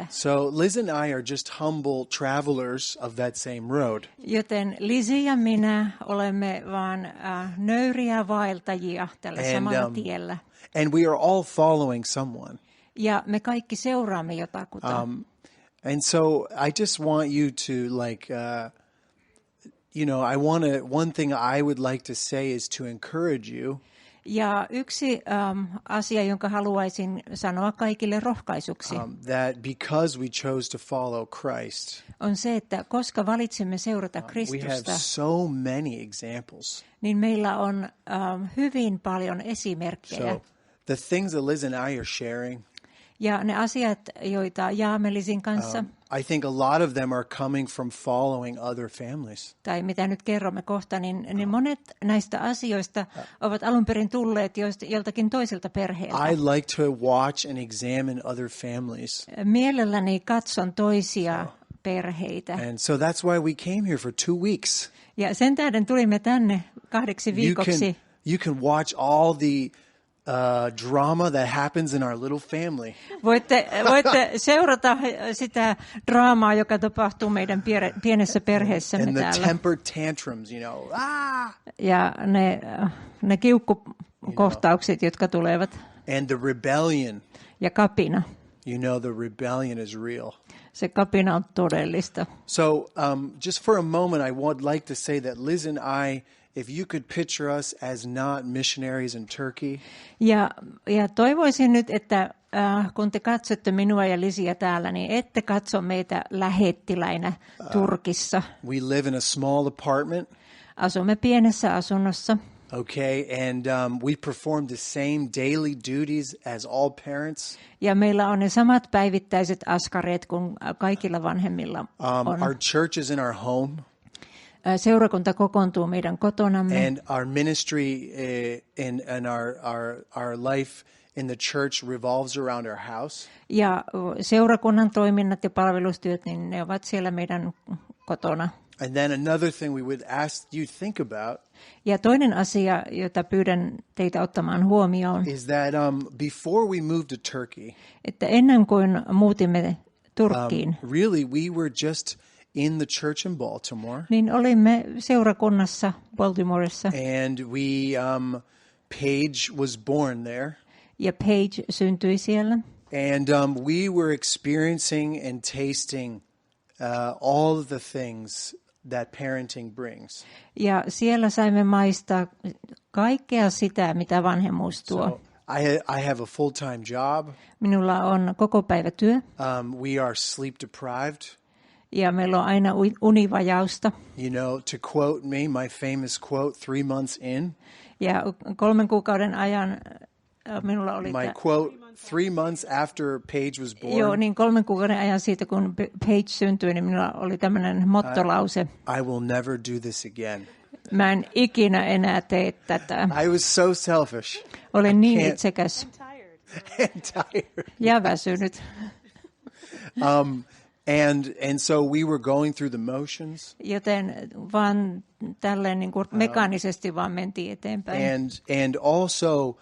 So Liz and I are just humble travelers of that same road. Joten Lizzie ja minä olemme vaan nöyriä vaeltajia tällä samalla tiellä. And we are all following someone. Ja me kaikki seuraamme jotakuta. And so I just want you to one thing I would like to say is to encourage you. Ja yksi asia, jonka haluaisin sanoa kaikille rohkaisuksi, that because we chose to follow Christ, on se, että koska valitsimme seurata we have Kristusta, so many examples. niin meillä on hyvin paljon esimerkkejä. So the things that Liz and I are sharing, ja ne asiat, joita jaamme Lizin kanssa, I think a lot of them are coming from following other families. Tai mitä nyt kerromme kohta, niin monet näistä asioista ovat alun perin tulleet joltakin toiselta perheeltä. I like to watch and examine other families. Mielelläni katson toisia perheitä. And so that's why we came here for 2 weeks. Ja sen tähden tulimme tänne 2 viikoksi. You can watch all the drama that happens in our little family. Voitte seurata sitä draamaa, joka tapahtuu meidän pienessä perheessämme and täällä. The temper tantrums, Ja ne kiukkukohtaukset, jotka tulevat. And the rebellion. Ja kapina. The rebellion is real. Se kapina on todellista. So just for a moment, I would like to say that Liz and I, if you could picture us as not missionaries in Turkey. Ja toivoisin nyt, että kun te katsotte minua ja Lisiä täällä, niin ette katso meitä lähettiläinä Turkissa. We live in a small apartment. Asumme pienessä asunnossa. Okay, and we perform the same daily duties as all parents. Ja meillä on ne samat päivittäiset askareet kuin kaikilla vanhemmilla on. Our church is in our home. Seurakunta kokoontuu meidän kotonamme. And our ministry and our life in the church revolves around our house. Ja seurakunnan toiminnat ja palvelustyöt, niin ne ovat siellä meidän kotona. And then another thing we would ask you think about. Ja toinen asia, jota pyydän teitä ottamaan huomioon, is that before we moved to Turkey, että ennen kuin muutimme Turkkiin, really we were just in the church in Baltimore. Niin olimme seurakunnassa Baltimoressa. And Paige was born there. Ja Paige syntyi siellä. And we were experiencing and tasting all of the things that parenting brings. Ja siellä saimme maistaa kaikkea sitä, mitä vanhemmuus tuo. So, I have a full-time job. Minulla on kokopäivätyö. We are sleep deprived. Ja meillä on aina univajausta. To quote me, my famous quote, 3 months in. Ja 3 kuukauden ajan minulla oli my quote, 3 months after Paige was born. Joo, niin 3 kuukauden ajan siitä, kun Paige syntyi, niin minulla oli tämmöinen mottolause. I will never do this again. Mä en ikinä enää tee tätä. I was so selfish. Olen niin itsekäs. And tired. Ja väsynyt. And so we were going through the motions. Joten vaan tälleen niin kuin mekaanisesti vaan mentiin eteenpäin. And also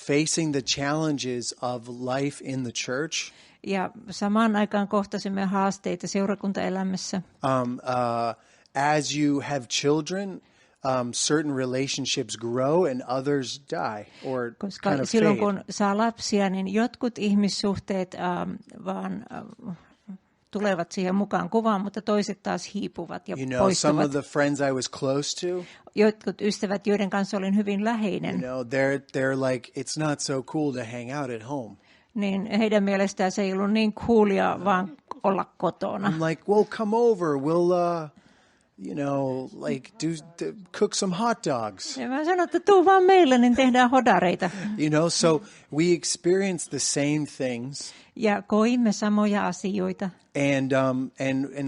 facing the challenges of life in the church. Ja samaan aikaan kohtasimme haasteita seurakuntaelämässä. As you have children, certain relationships grow and others die or koska kind of silloin fade. kun saa lapsia, niin jotkut ihmissuhteet vaan tulevat siihen mukaan kuvaan, mutta toiset taas hiipuvat ja poistuvat. Some of the friends I was close to. Jotkut ystävät, joiden kanssa olin hyvin läheinen. They're like, it's not so cool to hang out at home. Niin heidän mielestään se ei ollut niin coolia vaan olla kotona. I'm like, well, come over, we'll cook some hot dogs. Ja mä sanoin, että tuu vaan meille, niin tehdään hodareita. So we experienced the same things. Ja koimme samoja asioita. And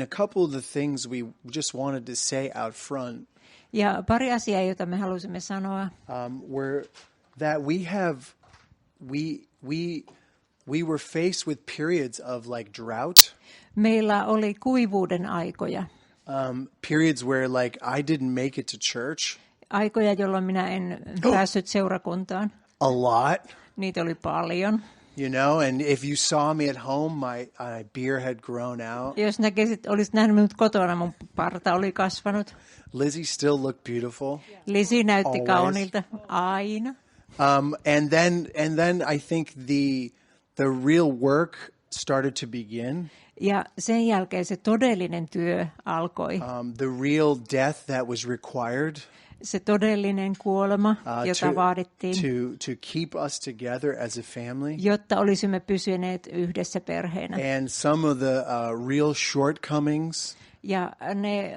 a couple of the things we just wanted to say out front. Ja pari asiaa, joita me halusimme sanoa. Were that we were faced with periods of like drought. Meillä oli kuivuuden aikoja. Periods where like I didn't make it to church. Aikoja, jolloin minä en päässyt seurakuntaan. A lot. Niitä oli paljon. You know, and if you saw me at home, my beard had grown out. Jos olisit nähnyt minut kotona, mun parta oli kasvanut. Lizzie still looked beautiful. Lizzie näytti Always. kauniilta aina. And then I think the real work started to begin. Ja sen jälkeen se todellinen työ alkoi. The real death that was required. Se todellinen kuolema, jota vaadittiin, to keep us together as a family. Jotta olisimme pysyneet yhdessä perheenä. And some of the real shortcomings. Ja ne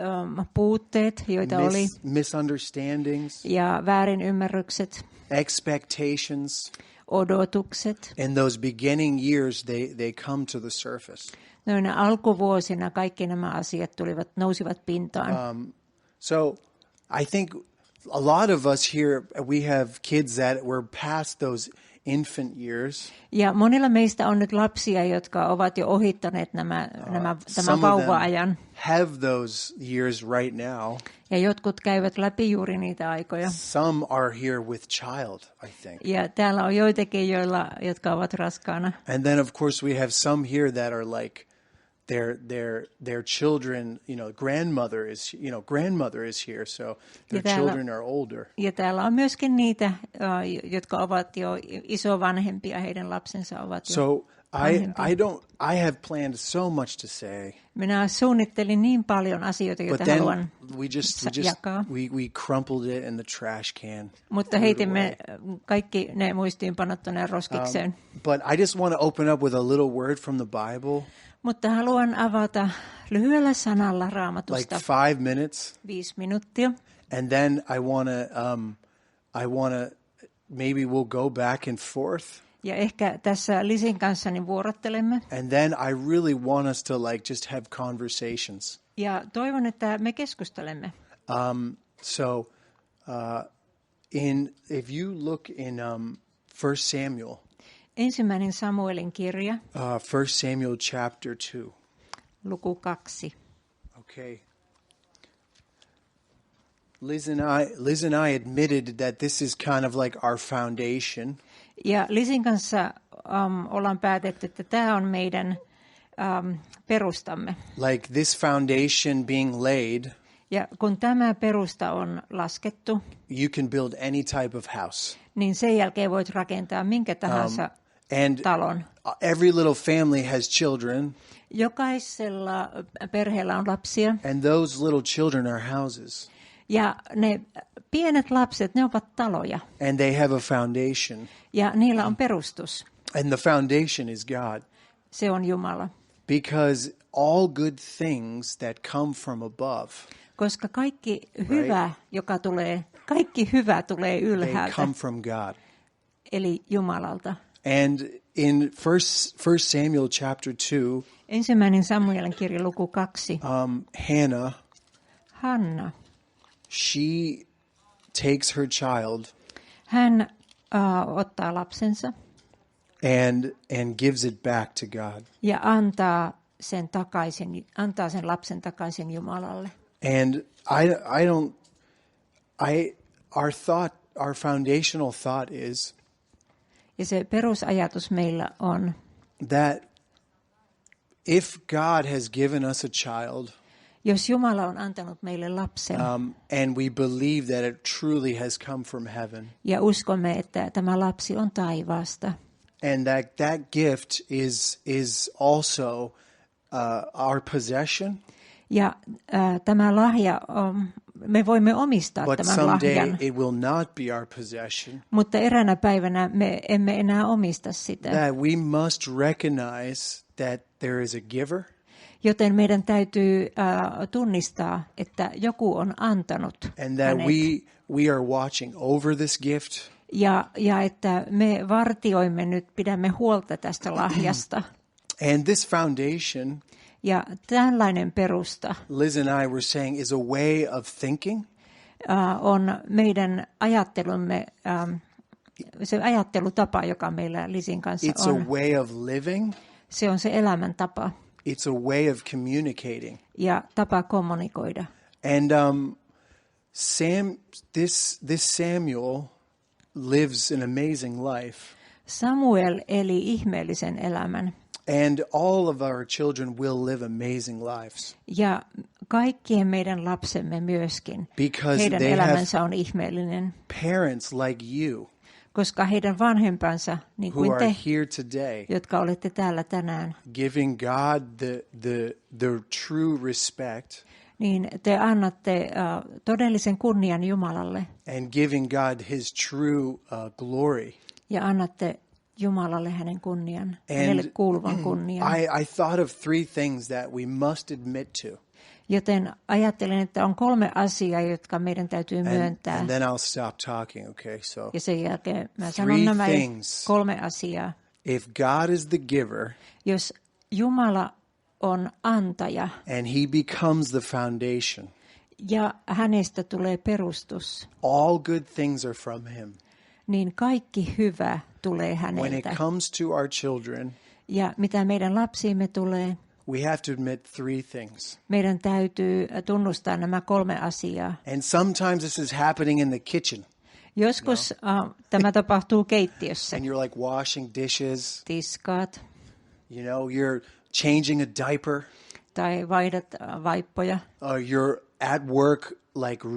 puutteet, joita oli. Misunderstandings. Ja väärinymmärrykset. Expectations. Odotukset. In those beginning years, they come to the surface. Noina alkuvuosina kaikki nämä asiat nousivat pintaan. So I think a lot of us here, we have kids that were past those infant years. Ja monilla meistä on nyt lapsia, jotka ovat jo ohittaneet tämän vauva-ajan. Have those years right now. Ja jotkut käyvät läpi juuri niitä aikoja. Some are here with child, I think. Ja täällä on joitakin, jotka ovat raskaana. And then of course we have some here that are like their children, grandmother is here, so their children are older. Ja täällä on myöskin niitä, jotka ovat jo isovanhempia, heidän lapsensa ovat jo So I have planned so much to say. Minä suunnittelin niin paljon asioita, joita haluan jakaa. We crumpled it in the trash can. Mutta heitimme kaikki ne muistiinpanot tuonne roskikseen. But I just want to open up with a little word from the Bible. Mutta haluan avata lyhyellä sanalla Raamatusta. Like 5 minutes. 5 minuuttia. And then I want to maybe we'll go back and forth. Ja ehkä tässä Lisin kanssa niin vuorottelemme. And then I really want us to just have conversations. Ja toivon, että me keskustelemme. If you look in 1 Samuel. Ensimmäinen Samuelin kirja. 1 Samuel chapter 2. Luku 2. Okay. Liz and I admitted that this is kind of like our foundation. Ja Lisin kanssa ollaan päätetty, että tämä on meidän perustamme. Like this foundation being laid. Ja kun tämä perusta on laskettu, you can build any type of house. Niin sen jälkeen voit rakentaa minkä tahansa talon. Every little family has children. Jokaisella perheellä on lapsia. And those little children are houses. Ja ne pienet lapset, ne ovat taloja. And they have a foundation. Ja niillä on perustus. And the foundation is God. Se on Jumala. Because all good things that come from above. Koska kaikki hyvä, kaikki hyvä tulee ylhäältä. They come from God. Eli Jumalalta. And in 1 Samuel chapter 2. Ensimmäinen Samuelin kirja luku 2. Hanna. She takes her child. Hän ottaa lapsensa. And gives it back to God. Ja antaa sen lapsen takaisin Jumalalle. And our foundational thought is. Ja se perusajatus meillä on. That if God has given us a child. Jos Jumala on antanut meille lapsen. And we believe that it truly has come from heaven. Ja uskomme, että tämä lapsi on taivaasta. And that gift is also our possession. Ja tämä lahja, me voimme omistaa tämän lahjan. But someday it will not be our possession. Mutta eräänä päivänä me emme enää omista sitä. That we must recognize that there is a giver. Joten meidän täytyy tunnistaa, että joku on antanut and that hänet. we are watching over this gift. Ja että me vartioimme nyt, pidämme huolta tästä lahjasta. And this foundation, ja tällainen perusta, Liz and I were saying, is a way of thinking. On meidän ajattelumme, se ajattelutapa, joka meillä Lizin kanssa It's on. a way of living. Se on se elämäntapa. It's a way of communicating. Ja tapa kommunikoida. And this Samuel lives an amazing life. Samuel eli ihmeellisen elämän. And all of our children will live amazing lives. Ja kaikkien meidän lapsemme myöskin. Because Heidän they elämänsä on ihmeellinen. Parents like you Koska heidän vanhempansa, niin who kuin are te, here today, jotka olette täällä tänään, giving God the true respect niin te annatte todellisen kunnian Jumalalle and giving God his true glory. ja annatte Jumalalle hänen kunnian, hänelle kuuluvan kunnian. I thought of 3 things that we must admit to. Joten ajattelen, että on 3 asiaa, jotka meidän täytyy myöntää. And then I'll stop talking, okay? So Ja sen jälkeen mä sanon nämä 3 asiaa. if God is the giver, Jos Jumala on antaja and he becomes the foundation, ja hänestä tulee perustus, all good things are from him. niin kaikki hyvä tulee When it häneltä. comes to our children, Ja mitä meidän lapsiimme tulee, we have to admit 3 things. meidän täytyy tunnustaa nämä 3 asiaa. And sometimes this is happening in the kitchen. Joskus tämä tapahtuu keittiössä. And you're like washing dishes, Tiskaat you know, you're changing a diaper, tai vaihdat vaippoja you're at work like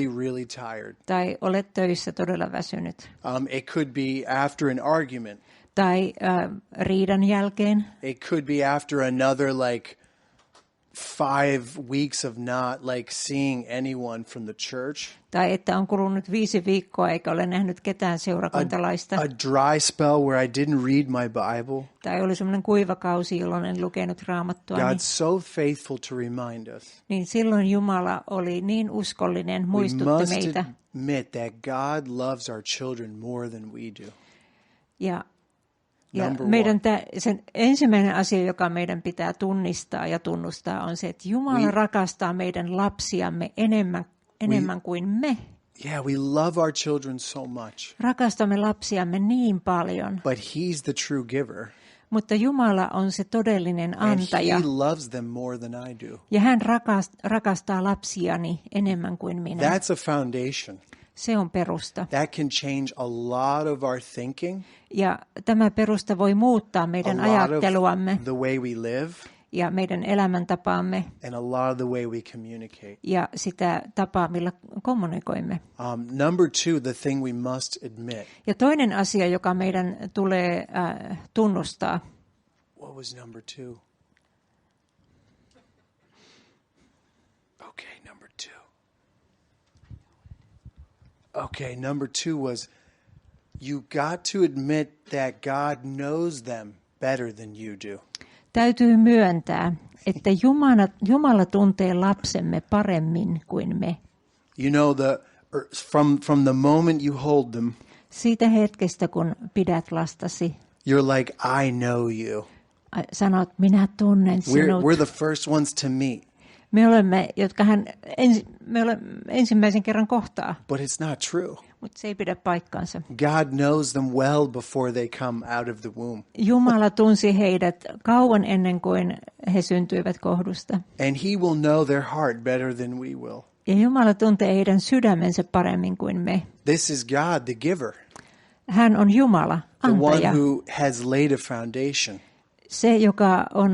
really tired. tai olet töissä todella väsynyt. It could be after an argument. Tai riidan jälkeen. It could be after another like 5 weeks of not like seeing anyone from the church. Tai että on kulunut 5 viikkoa eikä ole nähnyt ketään seurakuntalaista. A dry spell where I didn't read my Bible. Tai oli semmoinen kuivakausi, jolloin en lukenut Raamattua. God's so faithful to remind us. Niin silloin Jumala oli niin uskollinen, muistutti meitä. We must admit that God loves our children more than we do. Ja meidän sen ensimmäinen asia, joka meidän pitää tunnistaa ja tunnustaa, on se, että Jumala rakastaa meidän lapsiamme enemmän kuin me. Yeah, we love our children so much. Rakastamme lapsiamme niin paljon. But he's the true giver. Mutta Jumala on se todellinen antaja. And he loves them more than I do. Ja hän rakastaa lapsiani enemmän kuin minä. That's a foundation. Se on perusta. That can change a lot of our thinking. Ja tämä perusta voi muuttaa meidän ajatteluamme the way we live, ja meidän elämäntapaamme and a lot of the way we communicate. ja sitä tapaa, millä kommunikoimme. Number 2, the thing we must admit. Ja toinen asia, joka meidän tulee tunnustaa. What was number 2? Okay, number 2. Okay, number 2 was you got to admit that God knows them better than you do. Täytyy myöntää, että Jumala tuntee lapsemme paremmin kuin me. You know, from the moment you hold them, siitä hetkestä, kun pidät lastasi, you're like, I know you. Sanot, minä tunnen sinut. We're the first ones to meet. Me olemme, me olemme ensimmäisen kerran kohtaa. But it's not true. Mutta se ei pidä paikkaansa. God knows them well before they come out of the womb. Jumala tunsi heidät kauan ennen kuin he syntyivät kohdusta. And he will know their heart better than we will. Ja Jumala tuntee heidän sydämensä paremmin kuin me. This is God, the giver. Hän on Jumala, antaja. The one who has laid a foundation.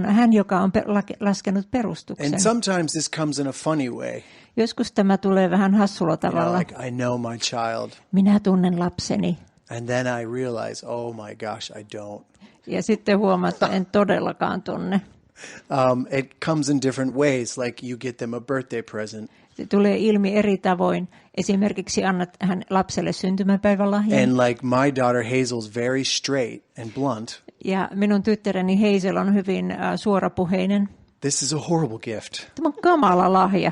Hän, joka on laskenut perustuksen. And sometimes this comes in a funny way. Joskus tämä tulee vähän hassulla tavalla. Like, I know my child. Minä tunnen lapseni. And then I realize, oh my gosh, I don't. Ja sitten huomaat, että en todellakaan tunne. It comes in different ways, like you get them a birthday present. Se tulee ilmi eri tavoin. Esimerkiksi annat hän lapselle syntymäpäivälahjan. And like my daughter Hazel's very straight and blunt. Ja minun tyttäreni Hazel on hyvin suorapuheinen. This is a horrible gift. Tämä on kamala lahja.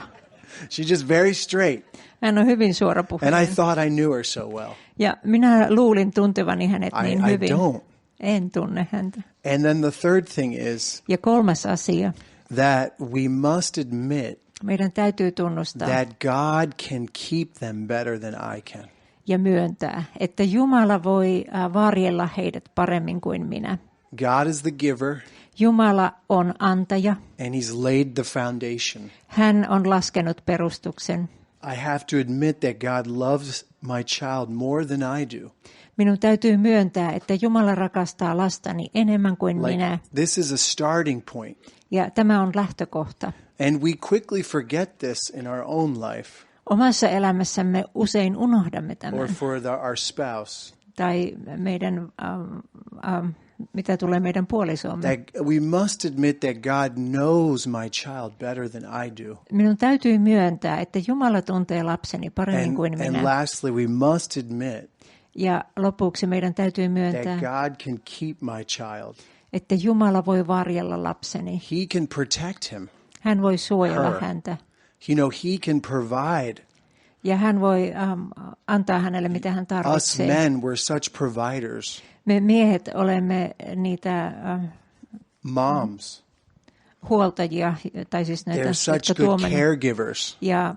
She's just very straight. Hän on hyvin suorapuheinen. And I thought I knew her so well. Ja minä luulin tuntevani hänet niin hyvin. I don't. En tunne häntä. And then the third thing is ja kolmas asia, that we must admit meidän täytyy tunnustaa, that God can keep them better than I can. Ja myöntää, että Jumala voi varjella heidät paremmin kuin minä. God is the giver. Jumala on antaja. And he's laid the foundation. Hän on laskenut perustuksen. I have to admit that God loves my child more than I do. Minun täytyy myöntää, että Jumala rakastaa lastani enemmän kuin minä. This is a starting point. Ja tämä on lähtökohta. And we quickly forget this in our own life. Omassa elämässämme usein unohdamme tämän. Or for our spouse. Tai meidän, mitä tulee meidän puolisoomme. That we must admit that God knows my child better than I do. Minun täytyy myöntää, että Jumala tuntee lapseni paremmin kuin minä. And lastly, we must admit ja lopuksi meidän täytyy myöntää, that God can keep my child. Että Jumala voi varjella lapseni. He can protect him. Hän voi suojella häntä. You know, he can provide. Ja hän voi antaa hänelle, mitä hän tarvitsee. Us men, we're such providers. Me miehet olemme niitä moms. Huoltajia, tai siis näitä, they're such good caregivers. Ja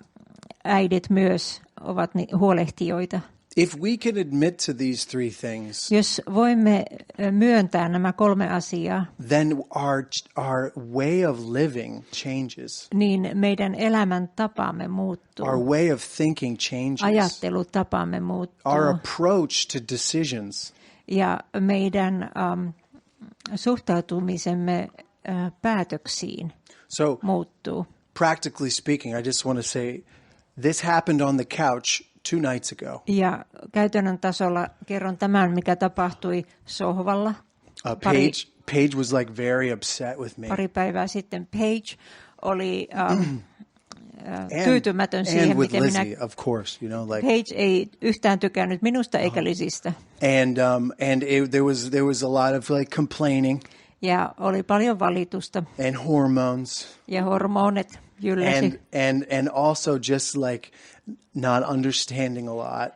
äidit myös ovat huolehtijoita. If we can admit to these three things, jos voimme myöntää nämä kolme asiaa, then our way of living changes. Niin meidän elämäntapamme muuttuu. Our way of thinking changes. Ajattelutapamme muuttuu. Our approach to decisions. Ja meidän suhtautumisemme päätöksiin muuttuu. Practically speaking, I just want to say this happened on the couch 2 nights ago. Ja käytännön tasolla kerron tämän, mikä tapahtui sohvalla. Paige was like very upset with me. Pari päivää sitten Paige oli tyytymätön siihen, miten Lizzie, minä. Of course, you know, like Paige ei yhtään tykännyt minusta eikä Lizistä. There was a lot of like complaining. Ja oli paljon valitusta. And hormones. Ja hormonit jylläsi. And also just like not understanding a lot.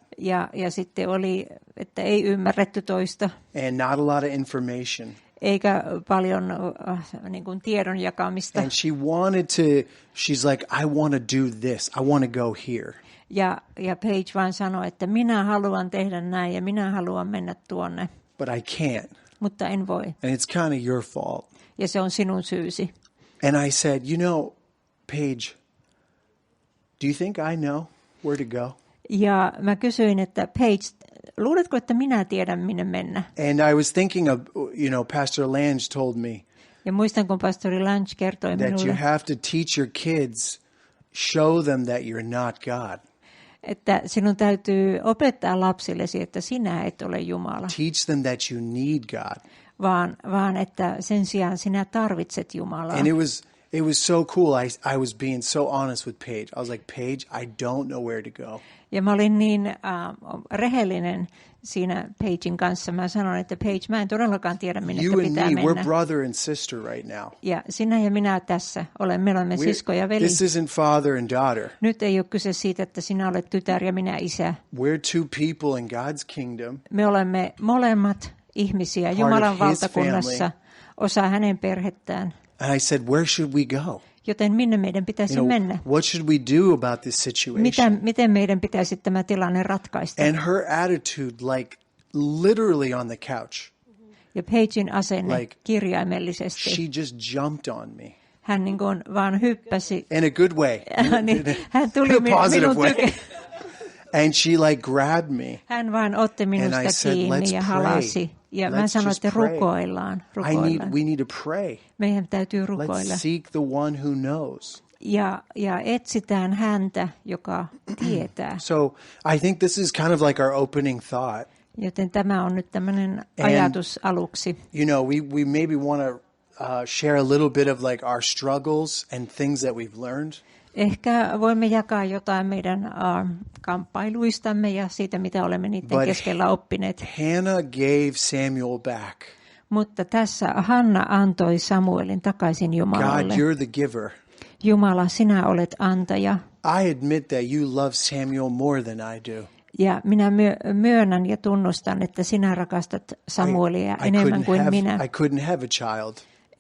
Ja sitten oli, että ei ymmärretty toista. And not a lot of information. Eikä paljon niin kuin tiedon jakamista. And she's like, I want to do this. I want to go here. Ja Paige vaan sanoi, että minä haluan tehdä näin ja minä haluan mennä tuonne. But I can't. Mutta en voi. And it's kind of your fault. Ja se on sinun syysi. And I said, you know, Paige, do you think I know where to go? Ja mä kysyin, että Paige, luuletko, että minä tiedän, minne mennä? And I was thinking of, you know, Pastor Lange told me. Ja muistan, kun pastori Lange kertoi minulle. That you have to teach your kids, show them that you're not God. Että sinun täytyy opettaa lapsillesi, että sinä et ole Jumala. Teach them that you need God. Vaan että sen sijaan sinä tarvitset Jumalaa. And it was so cool. I was being so honest with Paige. I was like, Paige, I don't know where to go. Ja mä olin niin rehellinen siinä Paigen kanssa. Mä sanoin, että Paige, mä en todellakaan tiedä, minne pitää mennä. We're brother and sister right now. Ja sinä ja minä tässä olemme sisko ja veli. This isn't father and daughter. Nyt ei ole kyse siitä, että sinä olet tytär ja minä isä. We're two people in God's kingdom. Me olemme molemmat ihmisiä Jumalan valtakunnassa, osa hänen perhettään. And I said, where should we go? Joten minne meidän pitäisi mennä? What should we do about this situation? Miten meidän pitäisi tämä tilanne ratkaista? And her attitude, like literally on the couch. Ja Paigen asenne kirjaimellisesti. She just jumped on me. Hän niin kuin vaan hyppäsi. In a good way. Hän tuli minun tyköni. And she like grabbed me. Hän vaan otti minusta kiinni ja halasi. Ja mä sanoin, että rukoillaan. We need to pray. Meidän täytyy rukoilla. Let's seek the one who knows. Ja etsitään häntä, joka tietää. So I think this is kind of like our opening thought. Joten tämä on nyt tämmöinen ajatus aluksi. You know, we maybe want to share a little bit of like our struggles and things that we've learned. Ehkä voimme jakaa jotain meidän kamppailuistamme ja siitä, mitä olemme niiden keskellä oppineet. Hannah gave Samuel back. Mutta tässä Hanna antoi Samuelin takaisin Jumalalle. God, you're the giver. Jumala, sinä olet antaja. I admit that you love Samuel more than I do. Ja minä myönnän ja tunnustan, että sinä rakastat Samuelia enemmän kuin minä. I couldn't have a child.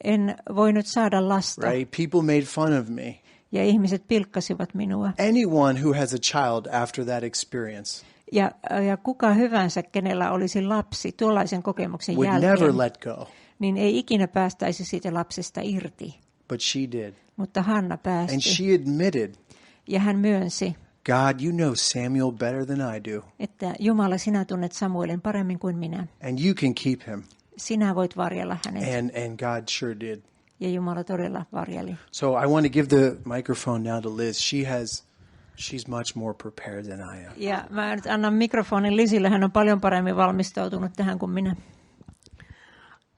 En voinut saada lasta. Right? People made fun of me. Ja ihmiset pilkkasivat minua. Anyone who has a child after that experience ja kuka hyvänsä, kenellä olisi lapsi tuollaisen kokemuksen would jälkeen, never let go. Niin ei ikinä päästäisi siitä lapsesta irti. But she did. Mutta Hanna päästi. And she admitted ja hän myönsi. God, you know Samuel better than I do. Että Jumala, sinä tunnet Samuelin paremmin kuin minä. And you can keep him. Sinä voit varjella hänet. And God sure did. Ja Jumala todella varjeli. So I want to give the microphone now to Liz. She's much more prepared than I am. Ja mä nyt annan mikrofonin Lizille. Hän on paljon paremmin valmistautunut tähän kuin minä.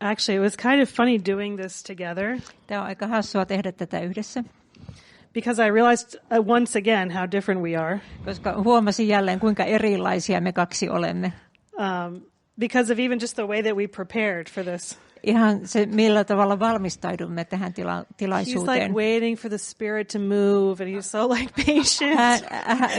Actually, it was kind of funny doing this together. Tämä on aika hassua tehdä tätä yhdessä. Because I realized once again how different we are. Koska huomasin jälleen, kuinka erilaisia me kaksi olemme. Because of even just the way that we prepared for this. Ihan se, millä tavalla valmistaudumme tähän tilaisuuteen. He's like waiting for the Spirit to move, and he's so like patient.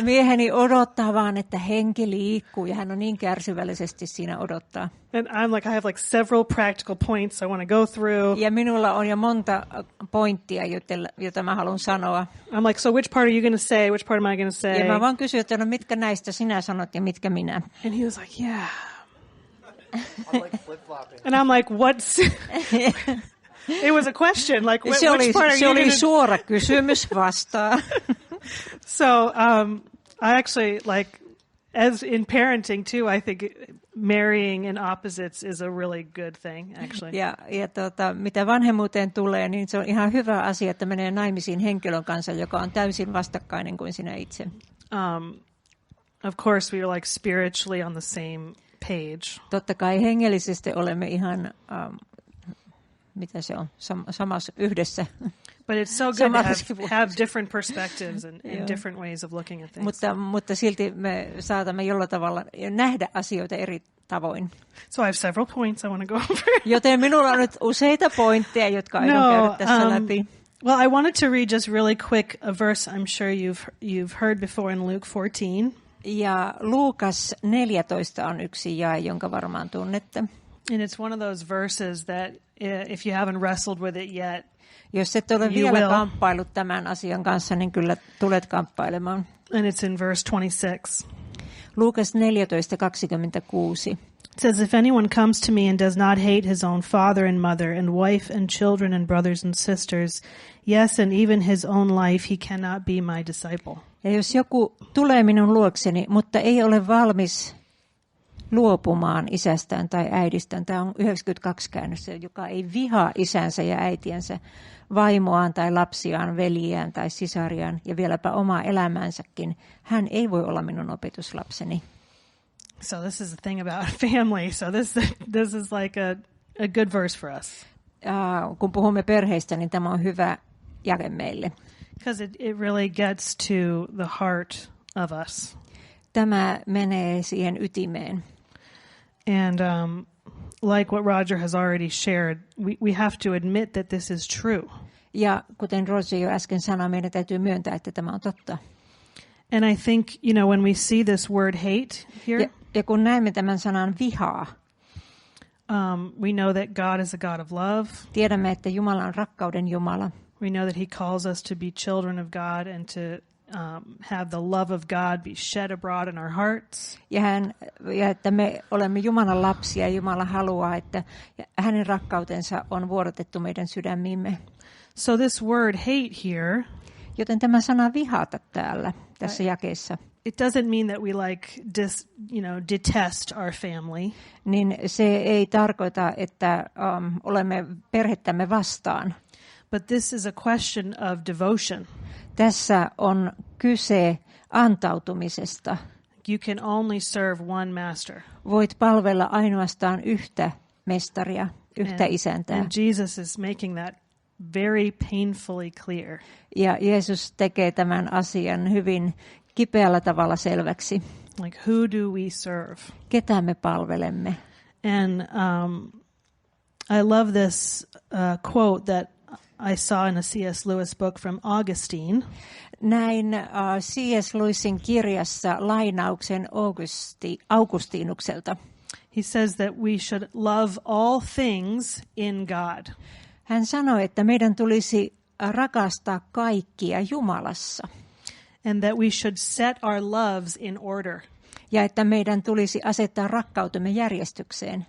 Mieheni odottaa vaan, että henki liikkuu, ja hän on niin kärsivällisesti siinä odottaa. And I'm like, I have like several practical points I want to go through. Ja minulla on jo monta pointtia, jota mä haluan sanoa. I'm like, so which part are you going to say? Which part am I going to say? Ja mä vaan kysyin, että no mitkä näistä sinä sanot ja mitkä minä. And he was like, yeah. I'm like flip-flopping. And I'm like, what's... It was a question, like, which part are you se oli gonna... suora kysymys vastaan. So, I actually, like, as in parenting too, I think marrying in opposites is a really good thing, actually. Ja mitä vanhemmuuteen tulee, niin se on ihan hyvä asia, että menee naimisiin henkilön kanssa, joka on täysin vastakkainen kuin sinä itse. Of course, we are like spiritually on the same page. Totta kai hengellisesti olemme ihan, mitä se on, samassa yhdessä. But it's so good to have different perspectives and different ways of looking at things. Mutta silti me saatamme jollain tavalla nähdä asioita eri tavoin. So I have several points I want to go over. Joten minulla on nyt useita pointteja, jotka aion käydä tässä läpi. Well, I wanted to read just really quick a verse I'm sure you've heard before in Luke 14. Ja Luukas 14 on yksi jae, jonka varmaan tunnette. And it's one of those verses that if you haven't wrestled with it yet, jos et ole vielä kamppailut tämän asian kanssa, niin kyllä tulet kamppailemaan. And it's in verse 26. Luukas 14:26. It says, if anyone comes to me and does not hate his own father and mother and wife and children and brothers and sisters, yes, and even his own life, he cannot be my disciple. Ja jos joku tulee minun luokseni, mutta ei ole valmis luopumaan isästään tai äidistään, tämä on 92 käännössä, joka ei vihaa isänsä ja äitiänsä, vaimoaan tai lapsiaan, veljiään tai sisariaan ja vieläpä omaa elämänsäkin, hän ei voi olla minun opetuslapseni. So this is the thing about family. So this is like a good verse for us. Kun puhumme perheistä, niin tämä on hyvä jake meille. Because it really gets to the heart of us. Tämä menee siihen ytimeen. And like what Roger has already shared, we have to admit that this is true. Ja kuten Roger jo äsken sanoi, meidän täytyy myöntää, että tämä on totta. And I think, when we see this word hate here, ja kun näemme tämän sanan vihaa, we know that God is a God of love. Tiedämme, että Jumala on rakkauden Jumala. We know that he calls us to be children of God and to have the love of God be shed abroad in our hearts. Ja että me olemme Jumalan lapsia ja Jumala haluaa, että hänen rakkautensa on vuodatettu meidän sydämiimme. So this word hate here, joten tämä sana vihata tässä jakeessa, it doesn't mean that we detest our family. Niin se ei tarkoita, että olemme perhettämme vastaan. But this is a question of devotion. Tässä on kyse antautumisesta. You can only serve one master. Voit palvella ainoastaan yhtä mestaria, yhtä isäntää. And Jesus is making that very painfully clear. Ja Jeesus tekee tämän asian hyvin kipeällä tavalla selväksi. Like, who do we serve? Ketä me palvelemme? And I love this quote that I saw in a C.S. Lewis book from Augustine. Näin C.S. Lewisin kirjassa lainauksen Augustinukselta. He says that we should love all things in God. Hän sanoi, että meidän tulisi rakastaa kaikkia Jumalassa. And that we should set our loves in order. Ja että meidän tulisi asettaa rakkautemme järjestykseen.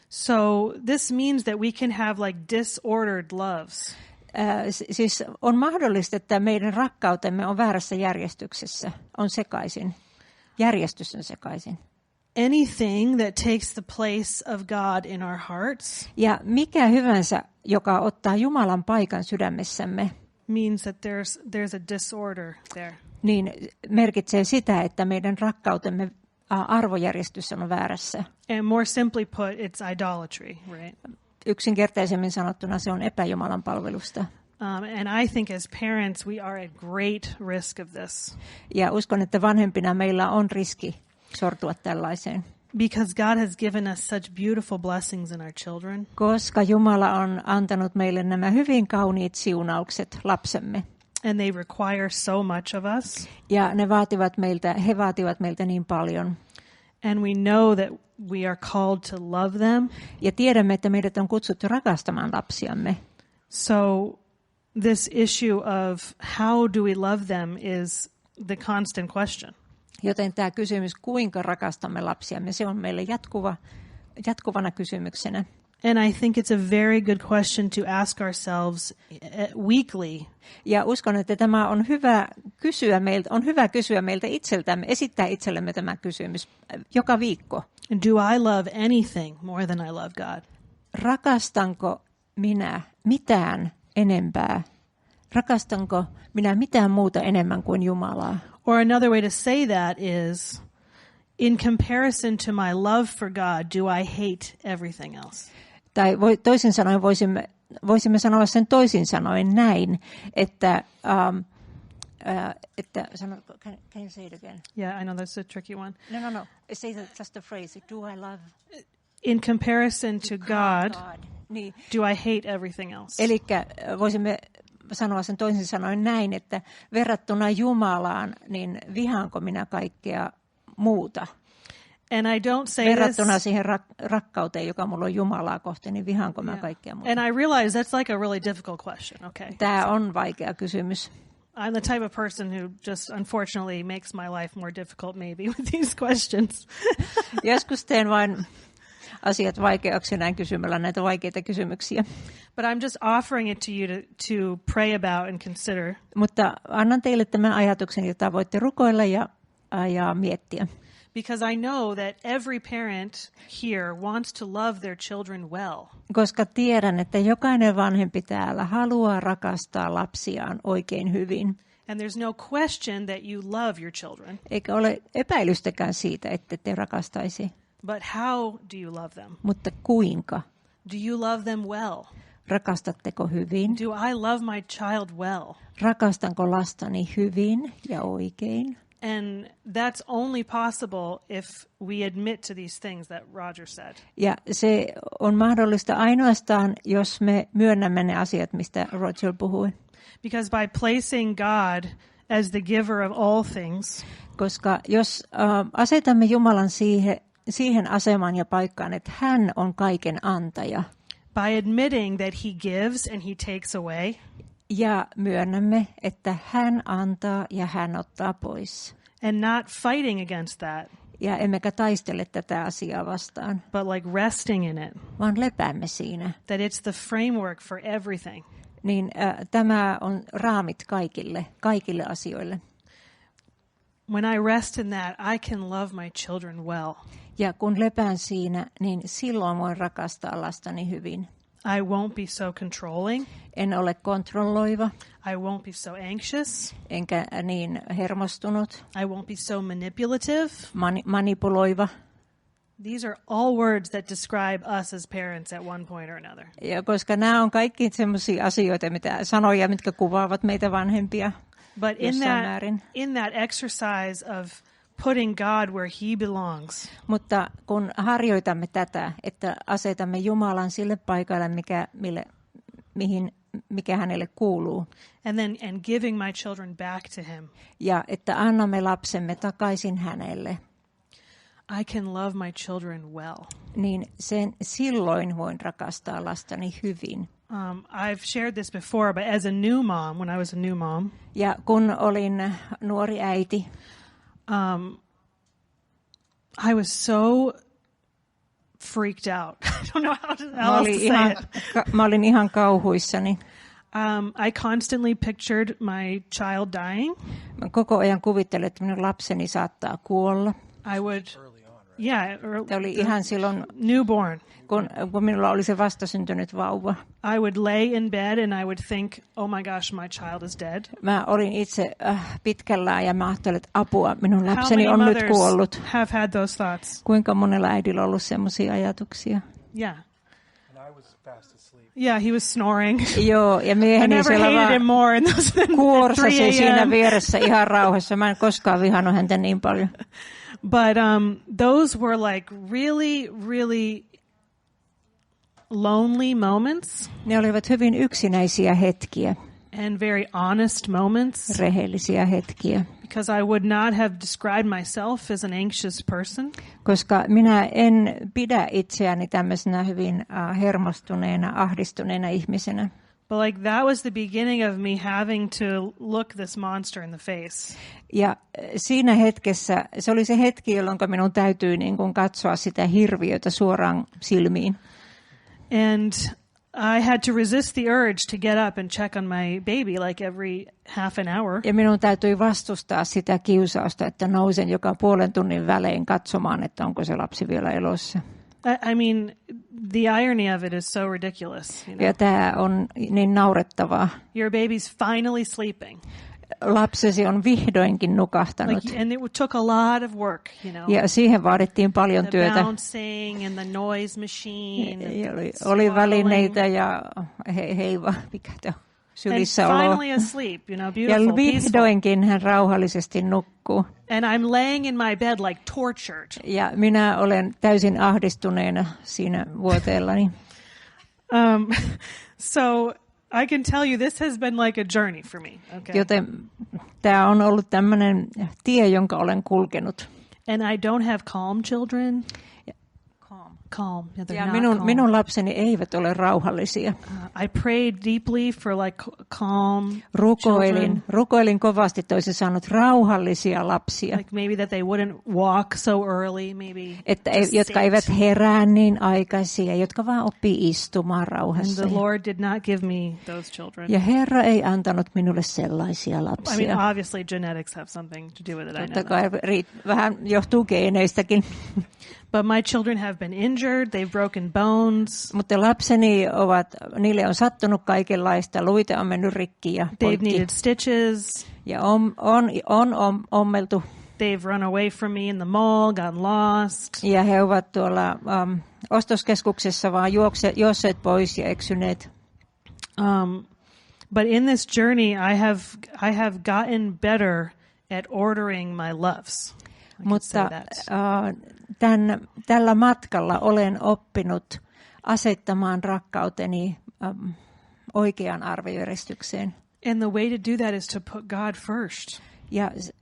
So this means that we can have like disordered loves. Siis on mahdollista, että meidän rakkautemme on väärässä järjestyksessä, on sekaisin. Järjestys on sekaisin. Anything that takes the place of God in our hearts Ja mikä hyvänsä, joka ottaa Jumalan paikan sydämessämme, means that there's a disorder there. Niin merkitsee sitä, että meidän rakkautemme arvojärjestys on väärässä. And more simply put, it's idolatry, right? Yksinkertaisemmin sanottuna se on epäjumalan palvelusta. And I think as parents we are at great risk of this. Ja uskon, että vanhempina meillä on riski sortua tällaiseen. Because God has given us such beautiful blessings in our children. Koska Jumala on antanut meille nämä hyvin kauniit siunaukset lapsemme. And they require so much of us. Ja he vaativat meiltä niin paljon. And we know that we are called to love them. Ja tiedämme, että meidät on kutsuttu rakastamaan lapsiamme. So this issue of how do we love them is the constant question. Joten tämä kysymys, kuinka rakastamme lapsiamme, se on meille jatkuvana kysymyksenä. And I think it's a very good question to ask ourselves weekly. Ja uskon, että tämä on hyvä kysyä meiltä itseltämme, esittää itsellemme tämä kysymys joka viikko. Do I love anything more than I love God? Rakastanko minä mitään enempää? Rakastanko minä mitään muuta enemmän kuin Jumalaa? Or another way to say that is, in comparison to my love for God, do I hate everything else? Tai toisin sanoen voisimme sanoa sen toisin sanoen näin, että can you say it again? Yeah, I know that's a tricky one. No. Say just the phrase, do I love? In comparison to God, niin. Do I hate everything else? Elikkä voisimme sanoa sen toisin sanoen näin, että verrattuna Jumalaan, niin vihaanko minä kaikkea muuta? And I don't say verrattuna siihen rakkauteen, joka mulla on Jumalaa kohti, niin vihaanko mä kaikkea muuta? And I realize that's like a really difficult question. Okay. Tämä on vaikea kysymys. I'm the type of person who just unfortunately makes my life more difficult maybe with these questions. Joskus teen vain asiat vaikeaksi näin kysymällä näitä vaikeita kysymyksiä. But I'm just offering it to you to pray about and consider. Mutta annan teille tämän ajatuksen, jota voitte rukoilla ja miettiä. Because I know that every parent here wants to love their children well. Koska tiedän, että jokainen vanhempi täällä haluaa rakastaa lapsiaan oikein hyvin. And there's no question that you love your children. Eikä ole epäilystäkään siitä, että te rakastaisi. But how do you love them? Mutta kuinka? Do you love them well? Rakastatteko hyvin? Do I love my child well? Rakastanko lastani hyvin ja oikein? And that's only possible if we admit to these things that Roger said. Ja se on mahdollista ainoastaan, jos me myönnämme ne asiat, mistä Roger puhui. Because by placing God as the giver of all things, koska jos asetamme Jumalan siihen asemaan ja paikkaan, että hän on kaiken antaja. By admitting that he gives and he takes away. Ja myönnämme, että hän antaa ja hän ottaa pois. And not fighting against that. Ja emmekä taistele tätä asiaa vastaan. But like resting in it. Vaan lepäämme siinä. That it's the framework for everything. Niin tämä on raamit kaikille asioille. When I rest in that, I can love my children well. Ja kun lepään siinä, niin silloin voin rakastaa lastani hyvin. I won't be so controlling. En ole kontrolloiva. I won't be so anxious. Enkä niin hermostunut. I won't be so manipulative. Manipuloiva. These are all words that describe us as parents at one point or another. Ja koska nämä on kaikki sellaisia asioita, sanoja, mitkä kuvaavat meitä vanhempia. But in that exercise of putting God where he belongs. Mutta kun harjoitamme tätä, että asetamme Jumalan sille paikalle, mikä hänelle kuuluu. And giving my children back to him. Ja että annamme lapsemme takaisin hänelle. I can love my children well. Niin silloin voin rakastaa lastani hyvin. I've shared this before, but as a new mom, when I was a new mom. Ja kun olin nuori äiti. I was so freaked out. I don't know how to say it. Mä olin ihan kauhuissani. I constantly pictured my child dying. Mä koko ajan kuvittelin, että minun lapseni saattaa kuolla. I would, Tämä oli ihan silloin, newborn. kun minulla oli se vastasyntynyt vauva. I would lay in bed and I would think, oh my gosh, my child is dead. Mä olin itse pitkällään ja mä ajattelin, että apua, minun lapseni on nyt kuollut. Have had those thoughts? Kuinka monella äidillä on ollut semmoisia ajatuksia? Yeah. And I was fast asleep. Yeah, he was snoring. Joo, ja mieheni siellä vaan kuorsasi siinä vieressä ihan rauhassa. Mä en koskaan vihannut häntä niin paljon. But those were like really lonely moments. Ne olivat hyvin yksinäisiä hetkiä. And very honest moments. Rehellisiä hetkiä. Because I would not have described myself as an anxious person. Koska minä en pidä itseäni tämmöisenä hyvin hermostuneena, ahdistuneena ihmisenä. But like that was the beginning of me having to look this monster in the face. Ja siinä hetkessä, se oli se hetki, jolloin minun täytyy niin kuin katsoa sitä hirviötä suoraan silmiin. And I had to resist the urge to get up and check on my baby like every half an hour. Ja minun täytyi vastustaa sitä kiusausta, että nousen joka puolen tunnin välein katsomaan, että onko se lapsi vielä elossa. I mean, the irony of it is so ridiculous. You know? Ja tämä on niin naurettavaa. Your baby's finally sleeping. Lapsesi on vihdoinkin nukahtanut. Like, and it took a lot of work, you know. Ja siihen vaadittiin paljon työtä. The bouncing and the noise machine. Oli välineitä ja heiva, mikä tämä sylissä olo. Finally asleep, you know, beautiful, ja vihdoinkin hän rauhallisesti nukkuu. And I'm laying in my bed like tortured. Ja minä olen täysin ahdistuneena siinä vuoteellani. So I can tell you this has been like a journey for me. Okay. Joten tämä on ollut tämmöinen tie, jonka olen kulkenut. And I don't have calm children. Calm. Yeah, ja minun lapseni eivät ole rauhallisia. I prayed deeply for like calm Rukoilin kovasti, että olisi saanut rauhallisia lapsia. Like maybe that they wouldn't walk so early, maybe. Että jotka eivät herää niin aikaisin, jotka vaan oppii istumaan rauhassa. And the Lord did not give me those children. Ja Herra ei antanut minulle sellaisia lapsia. I mean, obviously genetics have something to do with it. Totta kai vähän johtuu geeneistäkin. But my children have been injured, they've broken bones. Mutta lapseni niille on sattunut kaikenlaista, luita on mennyt rikki ja poikki. They've needed stitches. Ja on ommeltu. They've run away from me in the mall, gone lost. Ja he ovat tuolla ostoskeskuksessa vaan juosseet pois ja eksyneet. But in this journey I have gotten better at ordering my loves. Mutta tällä matkalla olen oppinut asettamaan rakkauteni oikeaan arvojärjestykseen. And the way to do that is to put God first.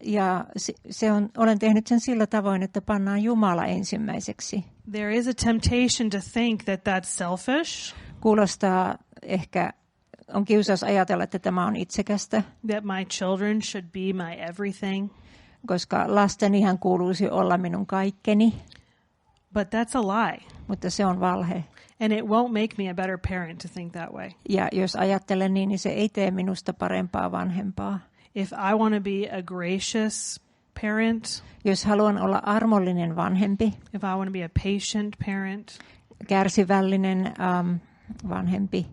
Ja olen tehnyt sen sillä tavoin, että pannaan Jumala ensimmäiseksi. There is a temptation to think that that's selfish. Kuulostaa ehkä, on kiusaus ajatella, että tämä on itsekästä. That my children should be my everything. Koska lastenihan kuuluisi olla minun kaikkeni. But that's a lie. Mutta se on valhe. And it won't make me a better parent to think that way. Ja jos ajattelen niin se ei tee minusta parempaa vanhempaa. If I want to be a gracious parent, jos haluan olla armollinen vanhempi, if I want to be a patient parent, kärsivällinen vanhempi,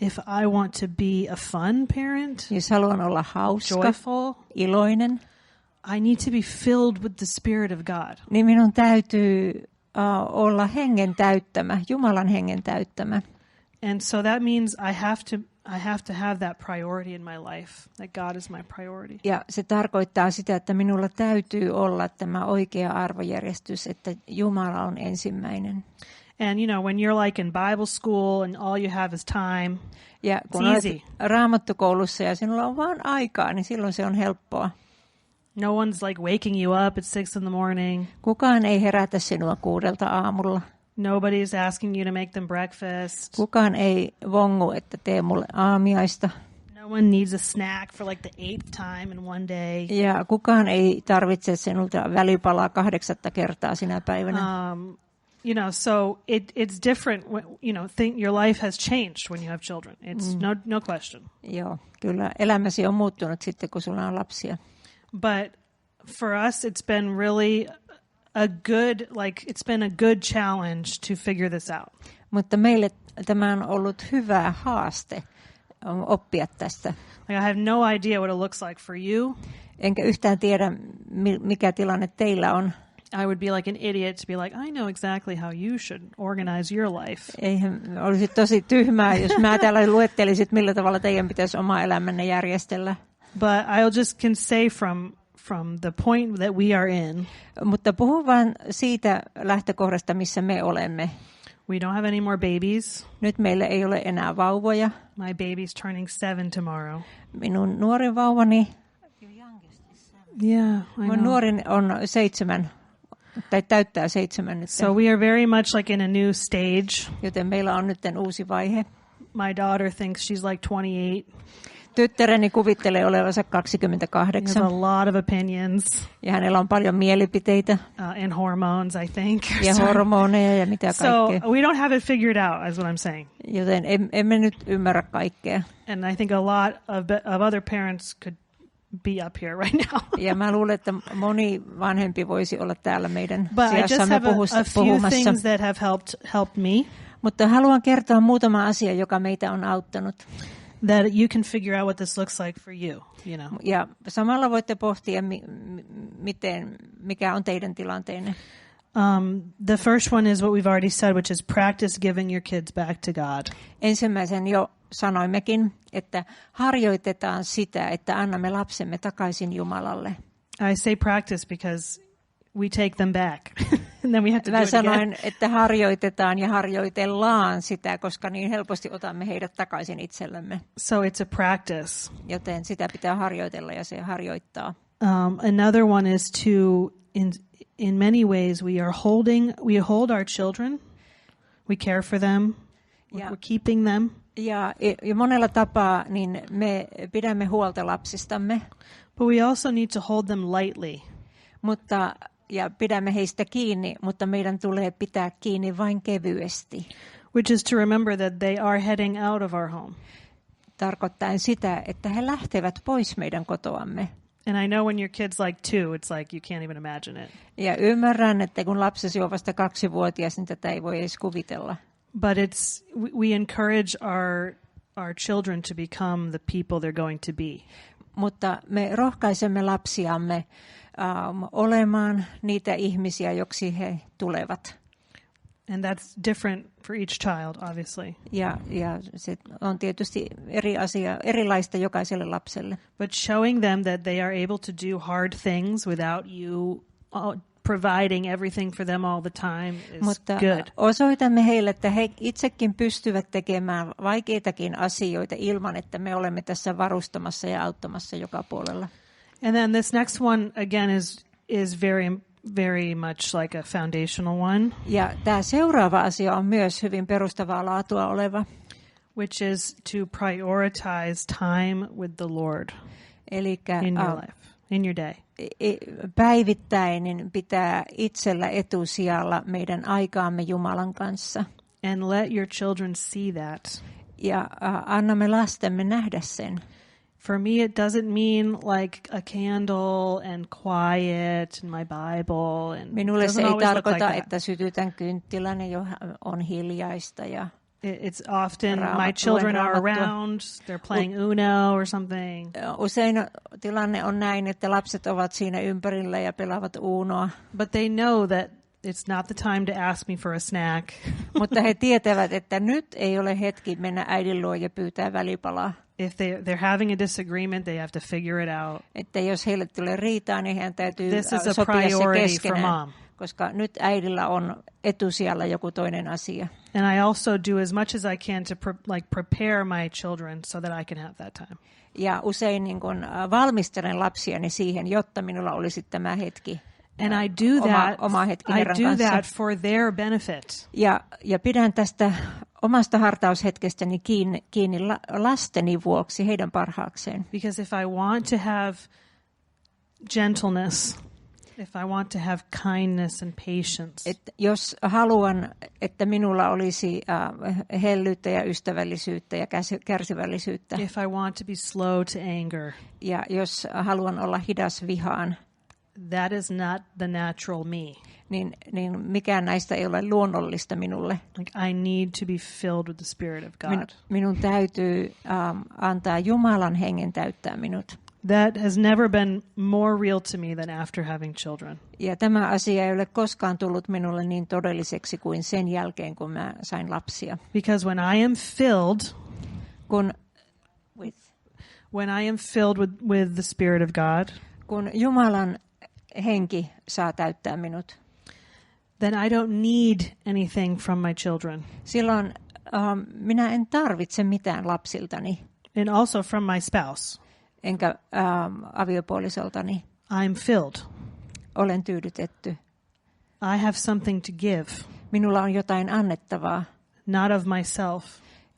if I want to be a fun parent, jos haluan olla hauska, joyful, iloinen, I need to be filled with the Spirit of God. Niin minun täytyy olla hengen täyttämä, Jumalan hengen täyttämä. And so that means I have to have that priority in my life, that God is my priority. Ja se tarkoittaa sitä, että minulla täytyy olla tämä oikea arvojärjestys, että Jumala on ensimmäinen. And you know, when you're like in Bible school and all you have is time, ja kun olet raamattukoulussa ja sinulla on vaan aikaa, niin silloin se on helppoa. No one's like waking you up at 6 in the morning. Kukaan ei herätä sinua 6 aamulla. Nobody's asking you to make them breakfast. Kukaan ei vongu, että tee mulle aamiaista. No one needs a snack for like the 8th time in one day. Ja kukaan ei tarvitse sinulta välipalaa 8. kertaa sinä päivänä. you know, so it's different when, you know, your life has changed when you have children. It's no question. Joo, kyllä elämäsi on muuttunut sitten, kun sulla on lapsia. But for us, it's been really a good challenge to figure this out. Mutta meille tämä on ollut hyvä haaste oppia tästä. Like, I have no idea what it looks like for you. Enkä yhtään tiedä, mikä tilanne teillä on. I would be like an idiot to be like, I know exactly how you should organize your life. Eihän olisi tosi tyhmää, jos mä täällä luettelisin, millä tavalla teidän pitäisi oma elämänne järjestellä. But I just can say from the point that we are in. Mutta puhun vain siitä lähtökohdasta, missä me olemme. We don't have any more babies. Nyt meillä ei ole enää vauvoja. My baby's turning 7 tomorrow. Minun nuorin vauvani, mun nuorin on 7, tai täyttää 7 nyt. So we are very much like in a new stage. Joten meillä on nyt uusi vaihe. My daughter thinks she's like 28. Tyttäreni kuvittelee olevansa 28. He has a lot of opinions. Ja hänellä on paljon mielipiteitä. And hormones, I think. Ja hormoneja ja mitä kaikkea. So we don't have it figured out, is what I'm saying. Joten emme nyt ymmärrä kaikkea. And I think a lot of other parents could be up here right now. Ja mä luulen, että moni vanhempi voisi olla täällä meidän sijassamme puhumassa. But I just have a few things that have helped me. Mutta haluan kertoa muutama asia, joka meitä on auttanut. That you can figure out what this looks like for you, you know. Ja samalla voitte pohtia, mikä on teidän tilanteenne. The first one is what we've already said, which is practice giving your kids back to God. Ensimmäisen jo sanoimmekin, että harjoitetaan sitä, että annamme lapsemme takaisin Jumalalle. I say practice because we take them back. And then we have to do it sanoin, again. että harjoitetaan ja harjoitellaan sitä, koska niin helposti otamme heidät takaisin itsellemme. So it's a practice. Joten sitä pitää harjoitella ja se harjoittaa. Another one is to, in many ways, we hold our children. We care for them. We're keeping them. Ja monella tapaa niin me pidämme huolta lapsistamme. But we also need to hold them lightly. Ja pidämme heistä kiinni, mutta meidän tulee pitää kiinni vain kevyesti. Which is to remember that they are heading out of our home. Tarkoittaen sitä, että he lähtevät pois meidän kotoamme. And I know when your kid's like 2, it's like you can't even imagine it. Ja ymmärrän, että kun lapsesi on vasta 2-vuotias, niin tätä ei voi edes kuvitella. But we encourage our children to become the people they're going to be. Mutta me rohkaisemme lapsiamme olemaan niitä ihmisiä, joksi he tulevat. And that's different for each child, obviously. Ja se on tietysti erilaista jokaiselle lapselle. But showing them that they are able to do hard things without you providing everything for them all the time is good. Mutta osoitamme heille, että he itsekin pystyvät tekemään vaikeitakin asioita ilman, että me olemme tässä varustamassa ja auttamassa joka puolella. And then this next one again is very much like a foundational one. Ja tämä seuraava asia on myös hyvin perustavaa laatua oleva. Which is to prioritize time with the Lord. Elikkä in your life, in your day. Päivittäin niin pitää itsellä etusijalla meidän aikaamme Jumalan kanssa. And let your children see that. Ja annamme lastemme nähdä sen. For me, it doesn't mean like a candle and quiet and my Bible. And minulle se ei tarkoita, että sytytän kynttilän ja on hiljaista. Ja it's often my children are around, they're playing Uno or something. Usein tilanne on näin, että lapset ovat siinä ympärillä ja pelaavat Unoa. But they know that it's not the time to ask me for a snack. Mutta he tietävät, että nyt ei ole hetki mennä äidin luo ja pyytää välipalaa. If they're having a disagreement, they have to figure it out. Että jos heille tulee riitaa, niin heidän täytyy sopia se keskenään. Koska nyt äidillä on etusijalla joku toinen asia. And I also do as much as I can to prepare my children so that I can have that time. Ja usein niin kun valmistelen lapsiani siihen, jotta minulla olisi tämä hetki. And I do that. Oma hetki Herran I do kanssa. that for their benefit. Ja pidän tästä omasta hartaushetkestäni kiinni lasteni vuoksi, heidän parhaakseen. Because if I want to have gentleness, if I want to have kindness and patience, Jos haluan, että minulla olisi hellyyttä ja ystävällisyyttä ja kärsivällisyyttä. if I want to be slow to anger, Ja jos haluan olla hidas vihaan, that is not the natural me. niin mikään näistä ei ole luonnollista minulle. Like I need to be filled with the Spirit of God. Minun täytyy antaa Jumalan hengen täyttää minut. That has never been more real to me than after having children. Ja tämä asia ei ole koskaan tullut minulle niin todelliseksi kuin sen jälkeen, kun mä sain lapsia. Because when I am filled, with the Spirit of God, kun Jumalan henki saa täyttää minut, then I don't need anything from my children. Silloin minä en tarvitse mitään lapsiltani. And also from my spouse. Enkä aviopuolisoltani. I'm filled. Olen tyydytetty. I have something to give. Minulla on jotain annettavaa. Not of myself.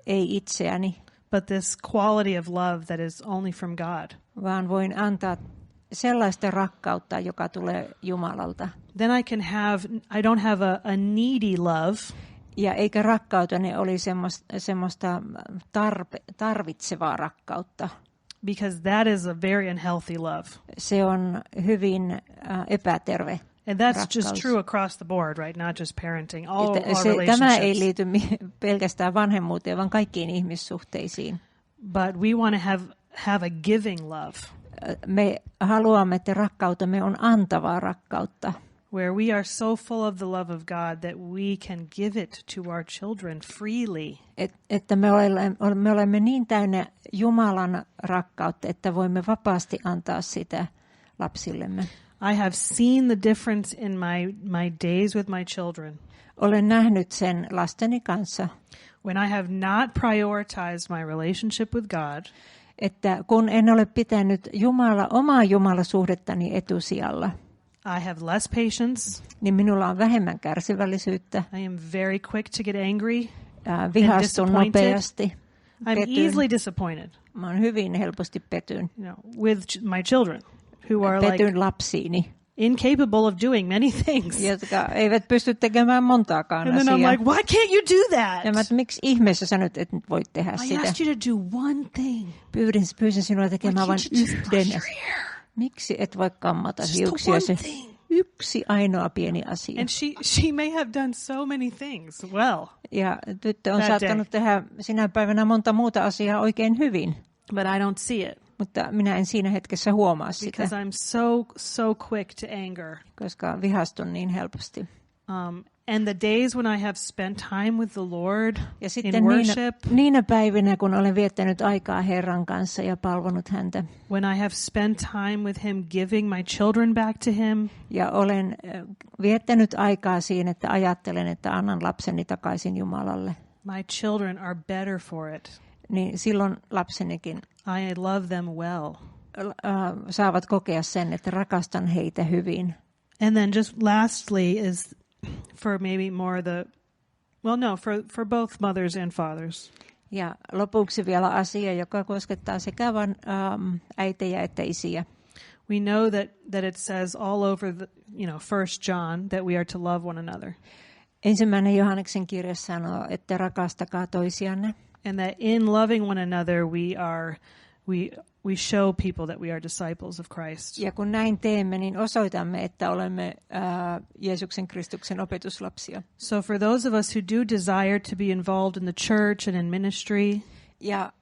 Ei itseäni. But this quality of love that is only from God. Vaan voin antaa sellaista rakkautta, joka tulee Jumalalta. Then I don't have a needy love. Ja eikä rakkauteni oli semmoista tarvitsevaa rakkautta. Because that is a very unhealthy love. Se on hyvin epäterve. And that's just true across the board, right? Not just parenting, all relationships. Tämä ei liity pelkästään vanhemmuuteen, vaan kaikkiin ihmissuhteisiin. But we want to have a giving love. Me haluamme, että rakkautemme on antavaa rakkautta. Where we are so full of the love of God that we can give it to our children freely. Että me olemme niin täynnä Jumalan rakkautta, että voimme vapaasti antaa sitä lapsillemme. I have seen the difference in my days with my children. Olen nähnyt sen lasteni kanssa. When I have not prioritized my relationship with God. Että kun en ole pitänyt omaa Jumalasuhdettani etusijalla. I have less patience. Niin minulla on vähemmän kärsivällisyyttä. I am very quick to get angry. Vihastun nopeasti. I'm easily disappointed. Mä oon hyvin helposti petyn. With my children, who are petyn lapsiini. Incapable of doing many things. Jotka eivät pysty tekemään montaakaan asiaa. And then I'm like, why can't you do that? Ja miksi ihmeessä sä nyt et voit tehdä sitä? I asked you to do one thing. Pyysin sinua tekemään vain yhden. Miksi et voi kammata hiuksiasi? Yksi ainoa pieni asia. And she may have done so many things well. Ja tyttö on saattanut tehdä sinä päivänä monta muuta asiaa oikein hyvin. But I don't see it. Mutta minä en siinä hetkessä huomaa sitä. Because I'm so quick to anger. Koska vihastun niin helposti. And the days when I have spent time with the Lord ja sitten in worship, niinä päivinä, kun olen viettänyt aikaa Herran kanssa ja palvonut häntä. When I have spent time with him giving my children back to him. Ja olen viettänyt aikaa siinä, että ajattelen, että annan lapseni takaisin Jumalalle. My children are better for it. Niin silloin lapsenikin I love them well. Saavat kokea sen, että rakastan heitä hyvin. And then just lastly is for maybe more for both mothers and fathers. Ja lopuksi vielä asia, joka koskettaa sekä äitejä että isiä. We know that it says all over the, 1 John that we are to love one another. Ensimmäinen Johanneksen kirja sanoo, että rakastakaa toisianne. And that in loving one another we show people that we are disciples of Christ. Ja kun näin teemme, niin osoitamme, että olemme Jeesuksen Kristuksen opetuslapsia. So for those of us who do desire to be involved in the church and in ministry, ja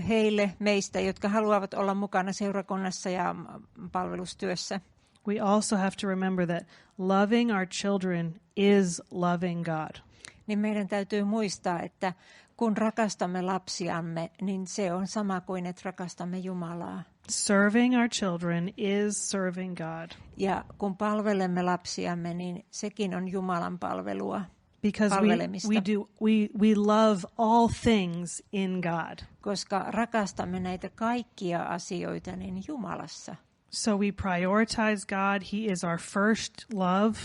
heille meistä, jotka haluavat olla mukana seurakunnassa ja palvelustyössä, we also have to remember that loving our children is loving God. Niin meidän täytyy muistaa, että kun rakastamme lapsiamme, niin se on sama kuin että rakastamme Jumalaa. Serving our children is serving God. Ja kun palvelemme lapsiamme, niin sekin on Jumalan palvelua. Because we love all things in God. Koska rakastamme näitä kaikkia asioita niin Jumalassa. So we prioritize God. He is our first love.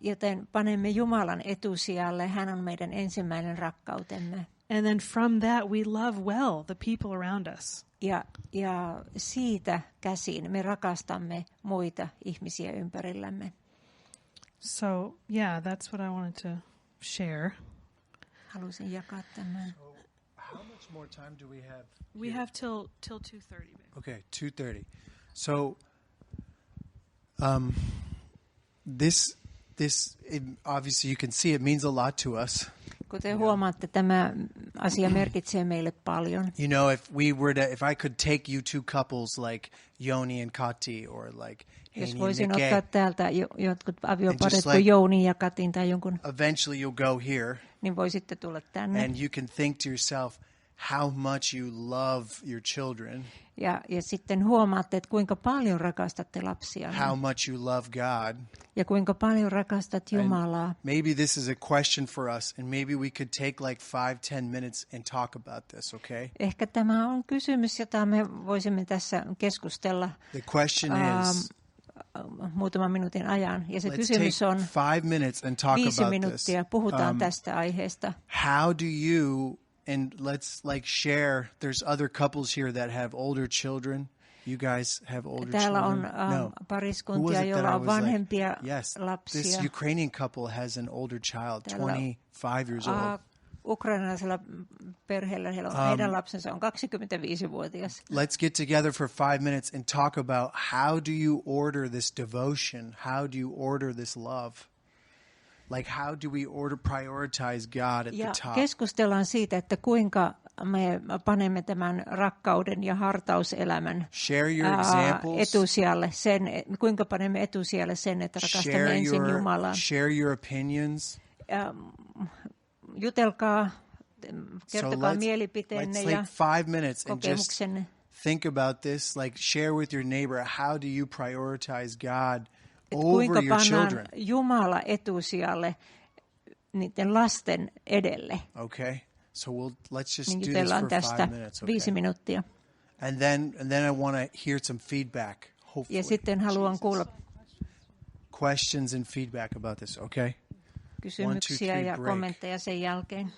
Joten panemme Jumalan etusijalle. Hän on meidän ensimmäinen rakkautemme. And then from that we love well the people around us. Ja siitä käsin me rakastamme muita ihmisiä ympärillämme. So, yeah, that's what I wanted to share. Halusin jakaa tämän. So, how much more time do we have? We have till 2:30. Okay, 2:30. So, this obviously you can see it means a lot to us. Kuten huomaatte, tämä asia merkitsee meille paljon. You know, if I could take you two couples like Joni and Kati or like Heini Jos voisin and ottaa Nike, täältä jotkut avioparit like, kuin Jouni ja Katin tai jonkun, eventually you'll go here niin voisitte tulla tänne. and you can think to yourself how much you love your children, Ja sitten huomaatte, että kuinka paljon rakastatte lapsia. how much you love God. Ja kuinka paljon rakastat Jumalaa. Maybe this is a question for us, and maybe we could take like 5-10 minutes and talk about this, okay? Ehkä tämä on kysymys, jota me voisimme tässä keskustella The question is, muutaman minuutin ajan. Ja se let's kysymys take on 5 minutes and talk 5 about minuuttia. this. Puhutaan tästä aiheesta. How do you, and let's like share, there's other couples here that have older children. You guys have older Täällä children? on No. Who was pariskuntia, it that joilla I on was vanhempia like, yes, lapsia. this Ukrainian couple has an older child, Täällä 25 years old. Ukrainalaisella perheellä heidän lapsensa on 25-vuotias. Let's get together for 5 minutes and talk about how do you order this devotion? How do you order this love? Like how do we prioritize God at Ja the top? keskustellaan siitä, että kuinka me panemme tämän rakkauden ja hartauselämän Share your examples. etusijalle sen, kuinka panemme etusijalle sen, että rakastamme ensin Jumalaa. Share your opinions. Jutelkaa, kertokaa let's mielipiteenne take ja 5 minutes and just kokemuksenne. think about this. Like share with your neighbor, how do you prioritize God Kuinka over your pannaan children? Jumala etusijalle niiden lasten edelle. Okay, so let's just Niin do this jutellaan for tästä 5 minutes. 5 Okay, minuuttia. and then I want to hear some feedback. Hopefully, Ja sitten haluan kuulla questions and feedback about this. Okay. kysymyksiä 1, 2, 3, ja break. kommentteja sen jälkeen.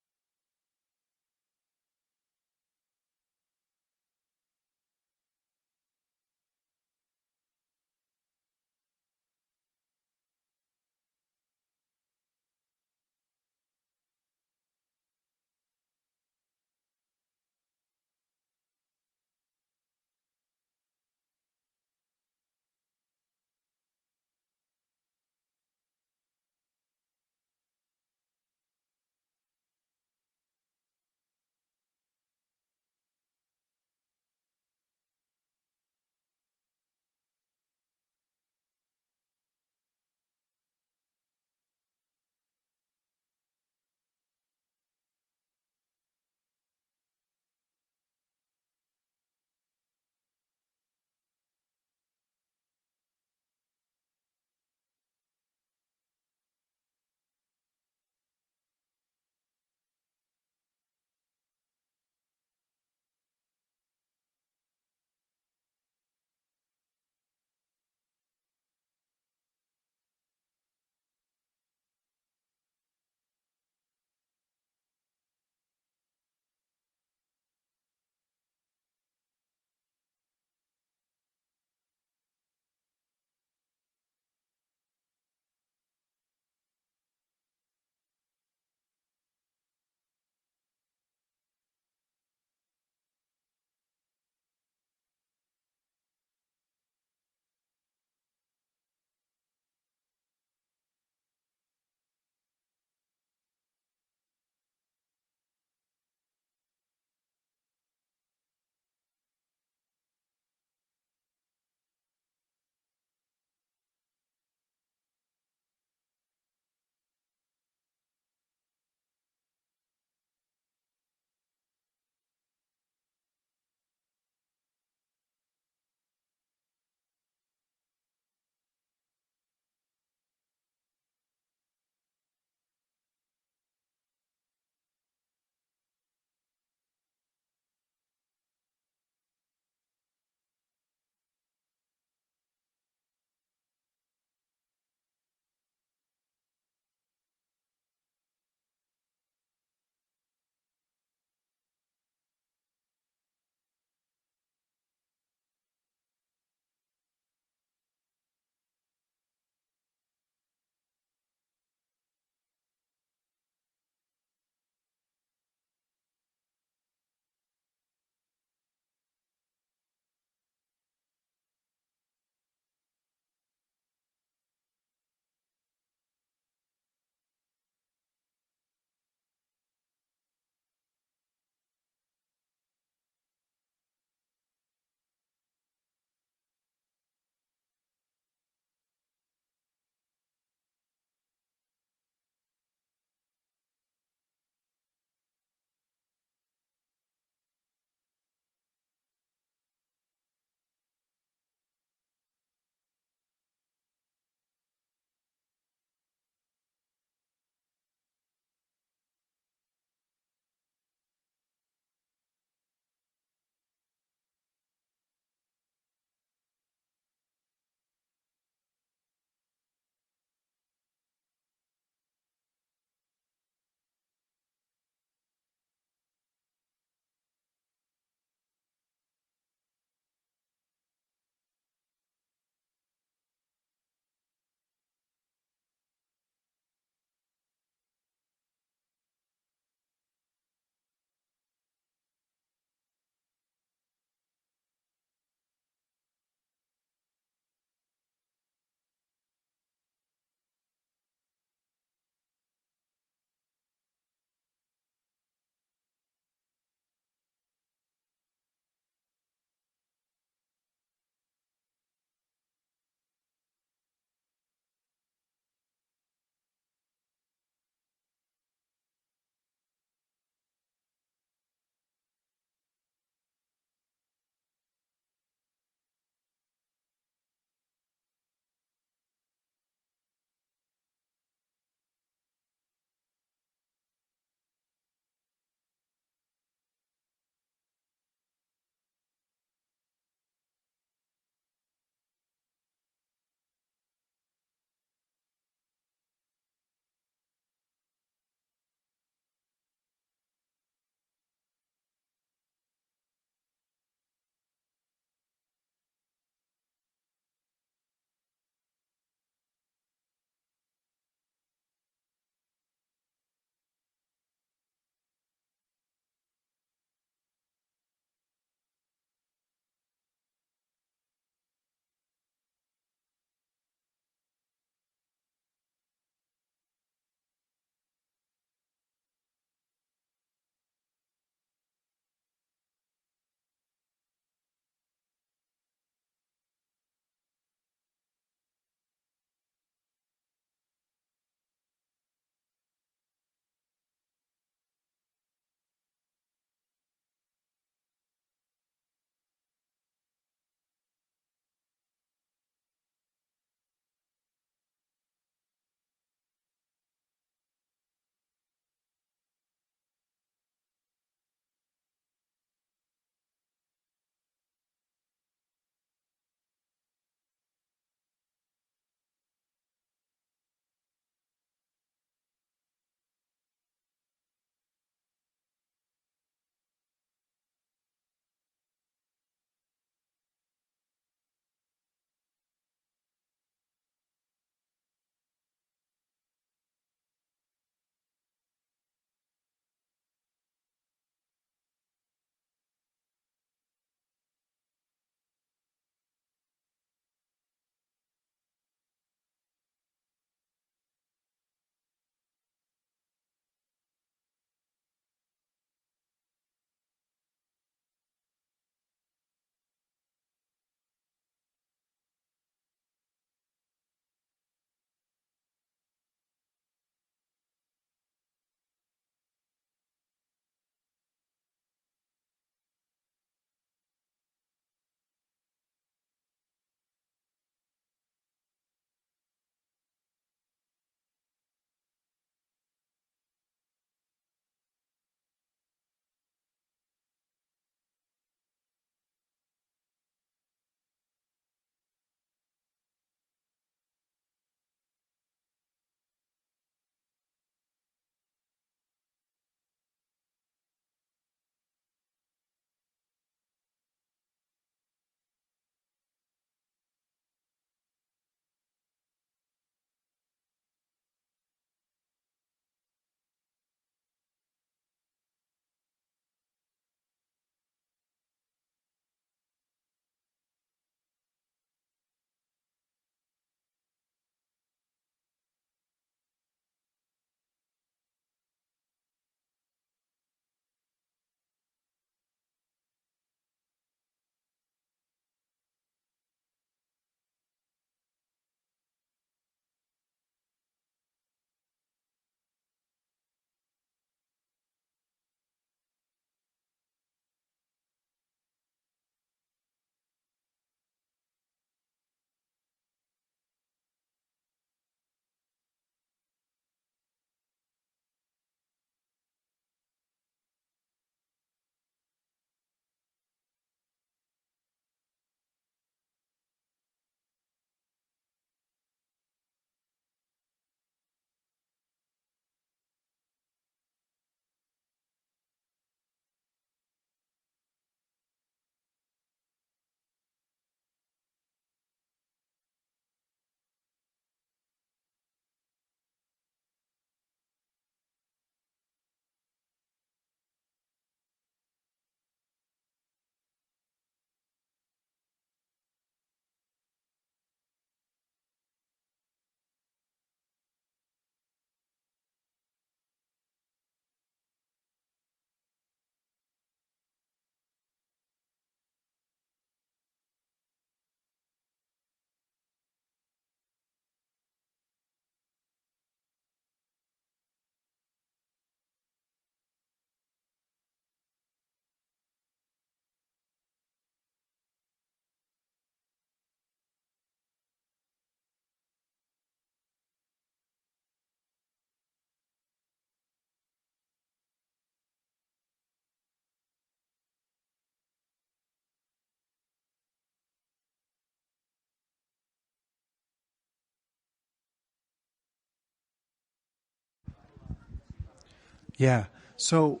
Yeah. So,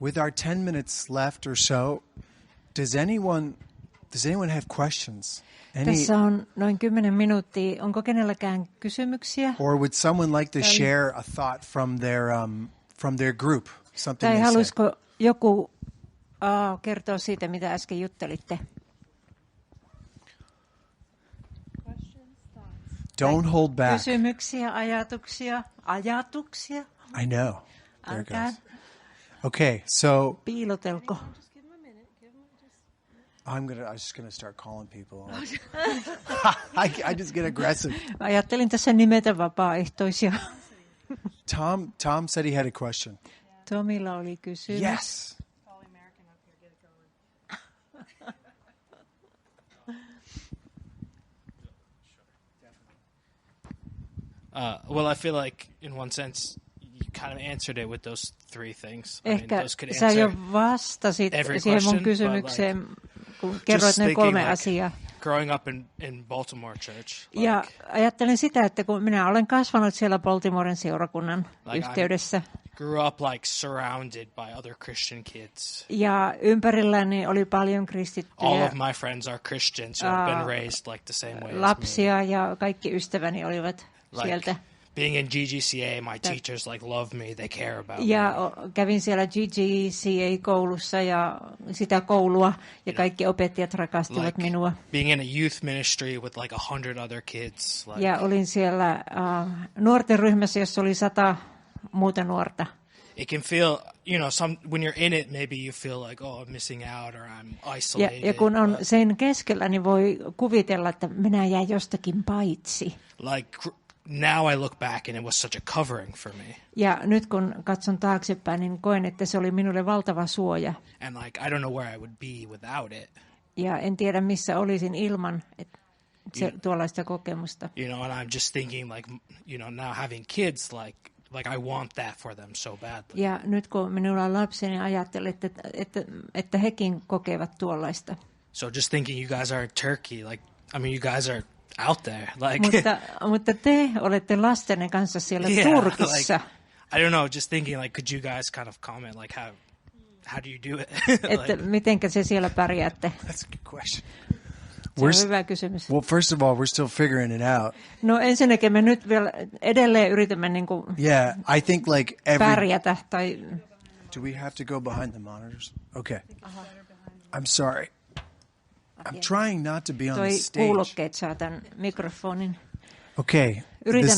with our 10 minutes left or so, does anyone have questions? Tässä on noin 10 minuuttia. Onko kenelläkään kysymyksiä? Or would someone like to share a thought from their group? Something Tai they haluaisiko said? joku kertoa siitä, mitä äsken juttelitte? Don't hold back. Kysymyksiä, ajatuksia. I know. There it Älkää goes. Okay, so piilotelko. I'm just gonna start calling people. I just get aggressive. Ajattelin tässä nimetä vapaaehtoisia. Tom said he had a question. Tomilla oli kysymys. Yes. Well, I feel like in one sense you kind of answered it with those three things. Ehkä those could sä answer jo vastasit every siihen mun question, kysymykseen, kun kerroit ne 3 asiaa. Growing up in Baltimore church. Ja ajattelin sitä, että kun minä olen kasvanut siellä Baltimoren seurakunnan yhteydessä. Grew up like surrounded by other Christian kids. Ja ympärilläni oli paljon kristittyjä. All of my friends are Christians who have been raised like the same way lapsia as me. Ja kaikki ystäväni olivat sieltä. Being in GGCA, my teachers like love me, they care about ja me. Kävin siellä GGCA-koulussa ja sitä koulua ja kaikki opettajat rakastivat minua. Being in a youth ministry with like 100 other kids. Ja olin siellä nuorten ryhmässä, jossa oli 100 muuta nuorta. It can feel, when you're in it, maybe you feel like, oh, I'm missing out or I'm isolated. Ja kun on sen keskellä, niin voi kuvitella, että minä jäin jostakin paitsi. Like now I look back and it was such a covering for me. Ja nyt kun katson taaksepäin, niin koen, että se oli minulle valtava suoja. And like I don't know where I would be without it. Ja en tiedä, missä olisin ilman tuollaista kokemusta. And I'm just thinking like, now having kids, like I want that for them so badly. Ja nyt kun minulla on lapsi, niin ajattelen, että hekin kokevat tuollaista. So just thinking you guys are Turkey, like, I mean, you guys are out there. Like, mutta te olette lastenne kanssa siellä Turkissa. Like, I don't know, just thinking like, could you guys kind of comment like how do you do it? Että mitenkä se siellä pärjäätte? That's a good question. Se on hyvä kysymys. Well, first of all, we're still figuring it out. No ensinnäkin me nyt vielä edelleen yritämme Yeah, I think like pärjätä. Tai... Do we have to go behind the monitors? Okay. I'm sorry. I'm trying not to be on the stage. Kuulokkeet saa tämän mikrofonin. Okay. Yritän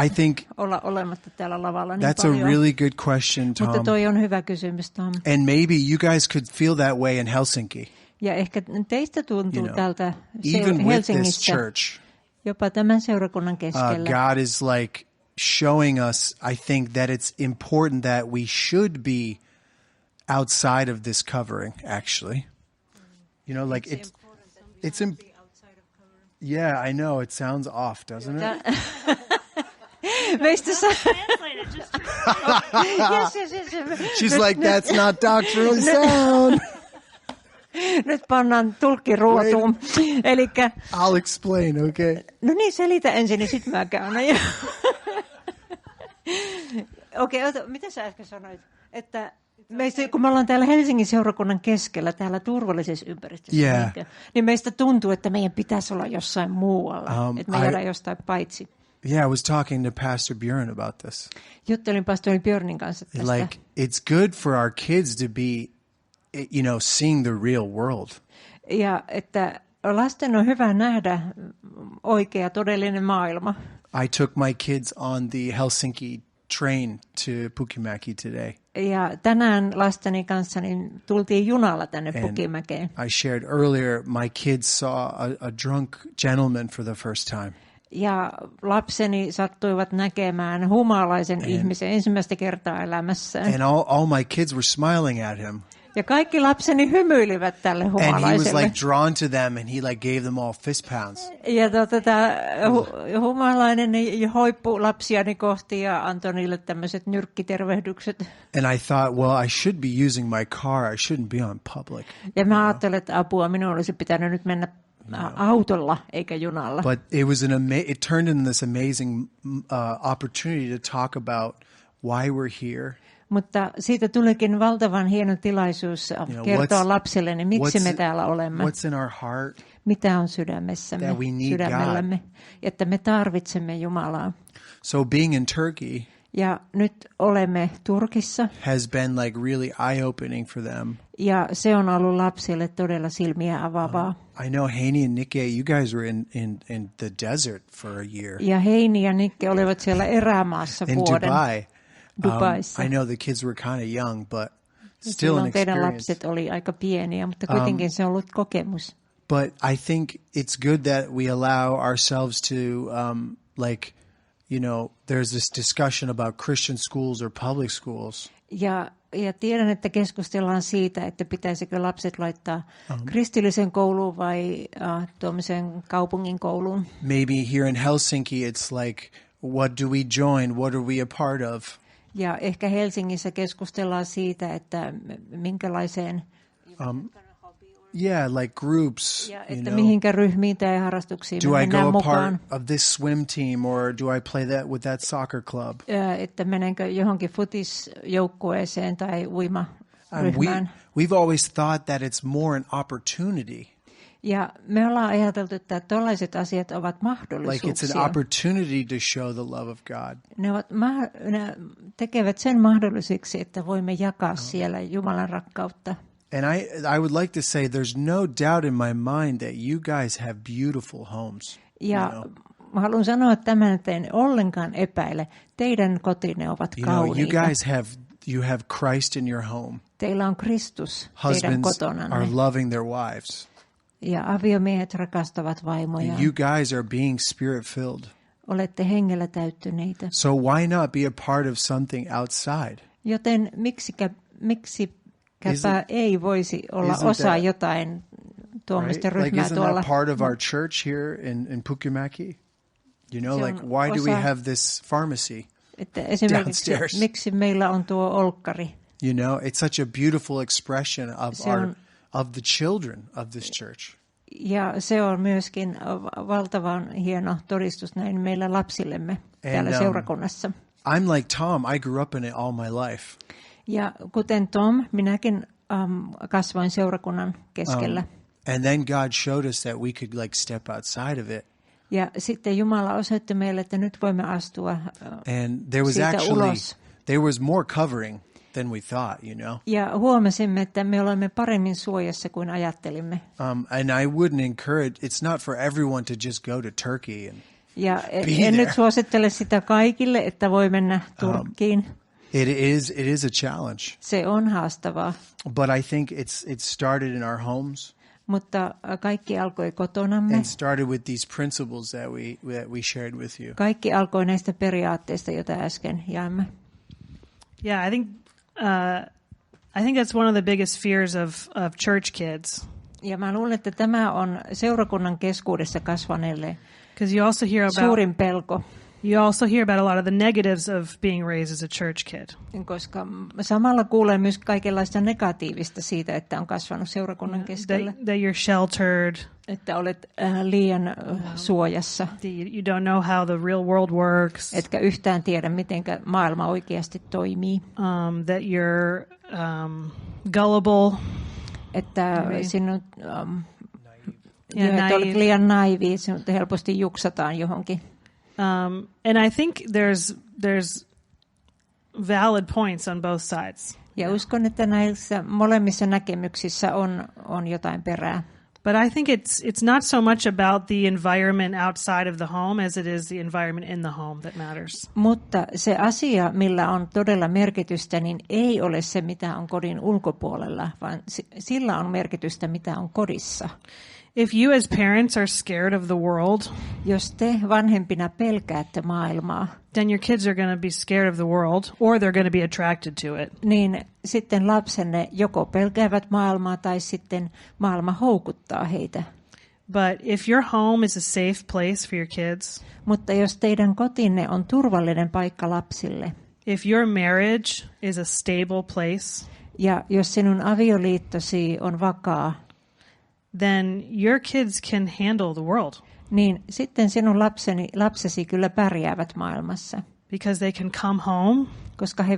I think olla olematta täällä lavalla niin that's paljon. A really good question, Tom. Mutta toi on hyvä kysymys, Tom. And maybe you guys could feel that way in Helsinki. Ja ehkä teistä tuntuu tältä even with this Helsingissä, church, jopa tämän seurakunnan keskellä. God is like showing us, I think, that it's important that we should be outside of this covering, actually. Like it's yeah, I know, it sounds off, doesn't it? Meistä She's like, that's not doctrinally sound. Nyt pannaan tulkki ruotuun. Elikkä, I'll explain, okay? No niin, selitä ensin, niin sit mä käyn. Okei, mitä sä äsken sanoit? Että meistä, kun me ollaan täällä Helsingin seurakunnan keskellä, täällä turvallisessa ympäristössä, niin meistä tuntuu, että meidän pitäisi olla jossain muualla. Että me jäädään jostain paitsi. Yeah, I was talking to Pastor Björn about this. Juttelin pastori Björnin kanssa tästä. Like, it's good for our kids to be, seeing the real world. Ja että lasten on hyvä nähdä oikea todellinen maailma. I took my kids on the Helsinki train to Pukimäki today. Ja tänään lasteni kanssa niin tultiin junalla tänne Pukimäkeen. I shared earlier, my kids saw a drunk gentleman for the first time. Ja lapseni sattuivat näkemään humalaisen ihmisen ensimmäistä kertaa elämässään. And all my kids were smiling at him. Ja kaikki lapseni hymyilivät tälle humalaiselle. And he was like drawn to them and he like gave them all fist pounds. Ja tämä humalainen hoippui lapsiani kohti ja antoi niille tämmöiset nyrkkitervehdykset. And I thought, well, I should be using my car. I shouldn't be on public. Ja mä ajattelin, että apua, minun olisi pitänyt nyt mennä autolla eikä junalla. But it turned into this amazing opportunity to talk about why we're here. Mutta siitä tulikin valtavan hieno tilaisuus kertoa lapsille, miksi me täällä olemme. What's in our heart? Mitä on sydämellämme, että me tarvitsemme Jumalaa. So being in Turkey ja nyt olemme Turkissa. Has been like really eye-opening for them. Ja se on ollut lapsille todella silmiä avaavaa. I know Heini and Nikke, you guys were in the desert for a year. Ja Heini ja Nikke olivat siellä erämaassa vuoden. In Dubaissa. I know the kids were kind of young, but still an experience. Teidän lapset oli aika pieniä, mutta kuitenkin se on ollut kokemus. But I think it's good that we allow ourselves to there's this discussion about Christian schools or public schools. Ja tiedän, että keskustellaan siitä, että pitäisikö lapset laittaa kristillisen kouluun vai tuommoisen kaupungin kouluun. Maybe here in Helsinki it's like, what do we join? What are we a part of? Ja ehkä Helsingissä keskustellaan siitä, että minkälaiseen like groups, ja että mihinkä ryhmiin tai harrastuksiin me mennään mukaan. Do I go a part of this swim team or do I play that with that soccer club? Että menenkö johonkin futisjoukkueeseen tai uimaryhmään. We've always thought that it's more an opportunity. Ja me ollaan ajateltu, että tällaiset asiat ovat mahdollisuuksia. Like it's an opportunity to show the love of God. Ne tekevät sen mahdolliseksi, että voimme jakaa siellä Jumalan rakkautta. And I would like to say there's no doubt in my mind that you guys have beautiful homes. Ja haluan sanoa tämän, että en ollenkaan epäile. Teidän kotinne ovat kauniita. You have Christ in your home. Teillä on Kristus teidän kotonanne. Husbands are loving their wives. Ja aviomiehet rakastavat vaimojaan. You guys are being spirit-filled. Olette hengellä täyttyneitä. So why not be a part of something outside? Joten miksikäpä ei voisi olla osa jotain tuommoista ryhmää tuolla. Like isn't that part of our church here in Pukemäki? You know, like why do we have this pharmacy downstairs? Miksi meillä on tuo olkkari? You know, it's such a beautiful expression of the children of this church. Ja se on myöskin valtavan hieno todistus näin meillä lapsillemme täällä seurakunnassa. I'm like Tom, I grew up in it all my life. Ja kuten Tom, minäkin kasvoin seurakunnan keskellä. And then God showed us that we could like step outside of it. Ja sitten Jumala osoitti meille, että nyt voimme astua siitä ulos. There was more covering than we thought, you know. Ja huomasimme, että me olemme paremmin suojassa kuin ajattelimme. And I wouldn't encourage, it's not for everyone to just go to Turkey and ja en nyt suosittele sitä kaikille, että voi mennä Turkkiin. It is a challenge. Se on haastavaa. But I think it started in our homes. Mutta kaikki alkoi kotonamme. And started with these principles that we shared with you. Kaikki alkoi näistä periaatteista, joita äsken jaamme. Yeah, I think that's one of the biggest fears of church kids. Ja mä luulen, että tämä on seurakunnan keskuudessa kasvaneelle suurin pelko. You also hear about a lot of the negatives of being raised as a church kid. Koska samalla kuulee myös kaikenlaista negatiivista siitä, että on kasvanut seurakunnan keskellä. That you're sheltered. Että olet liian suojassa. You don't know how the real world works. Etkä yhtään tiedä, miten maailma oikeasti toimii. That you're gullible. Että sinut että olet liian naivi, sinut helposti juksataan johonkin. And I think there's valid points on both sides. Ja uskon, että näissä molemmissa näkemyksissä on jotain perää. But I think it's not so much about the environment outside of the home as it is the environment in the home that matters. Mutta se asia, millä on todella merkitystä, niin ei ole se, mitä on kodin ulkopuolella, vaan sillä on merkitystä, mitä on kodissa. If you as parents are scared of the world, jos te vanhempina pelkäätte maailmaa, then your kids are going to be scared of the world or they're going to be attracted to it. Niin sitten lapsenne joko pelkäävät maailmaa tai sitten maailma houkuttaa heitä. But if your home is a safe place for your kids, mutta jos teidän kotinne on turvallinen paikka lapsille, if your marriage is a stable place, ja jos sinun avioliittosi on vakaa, then your kids can handle the world. Niin sitten sinun lapsesi kyllä pärjäävät maailmassa. Because they can come home. Koska he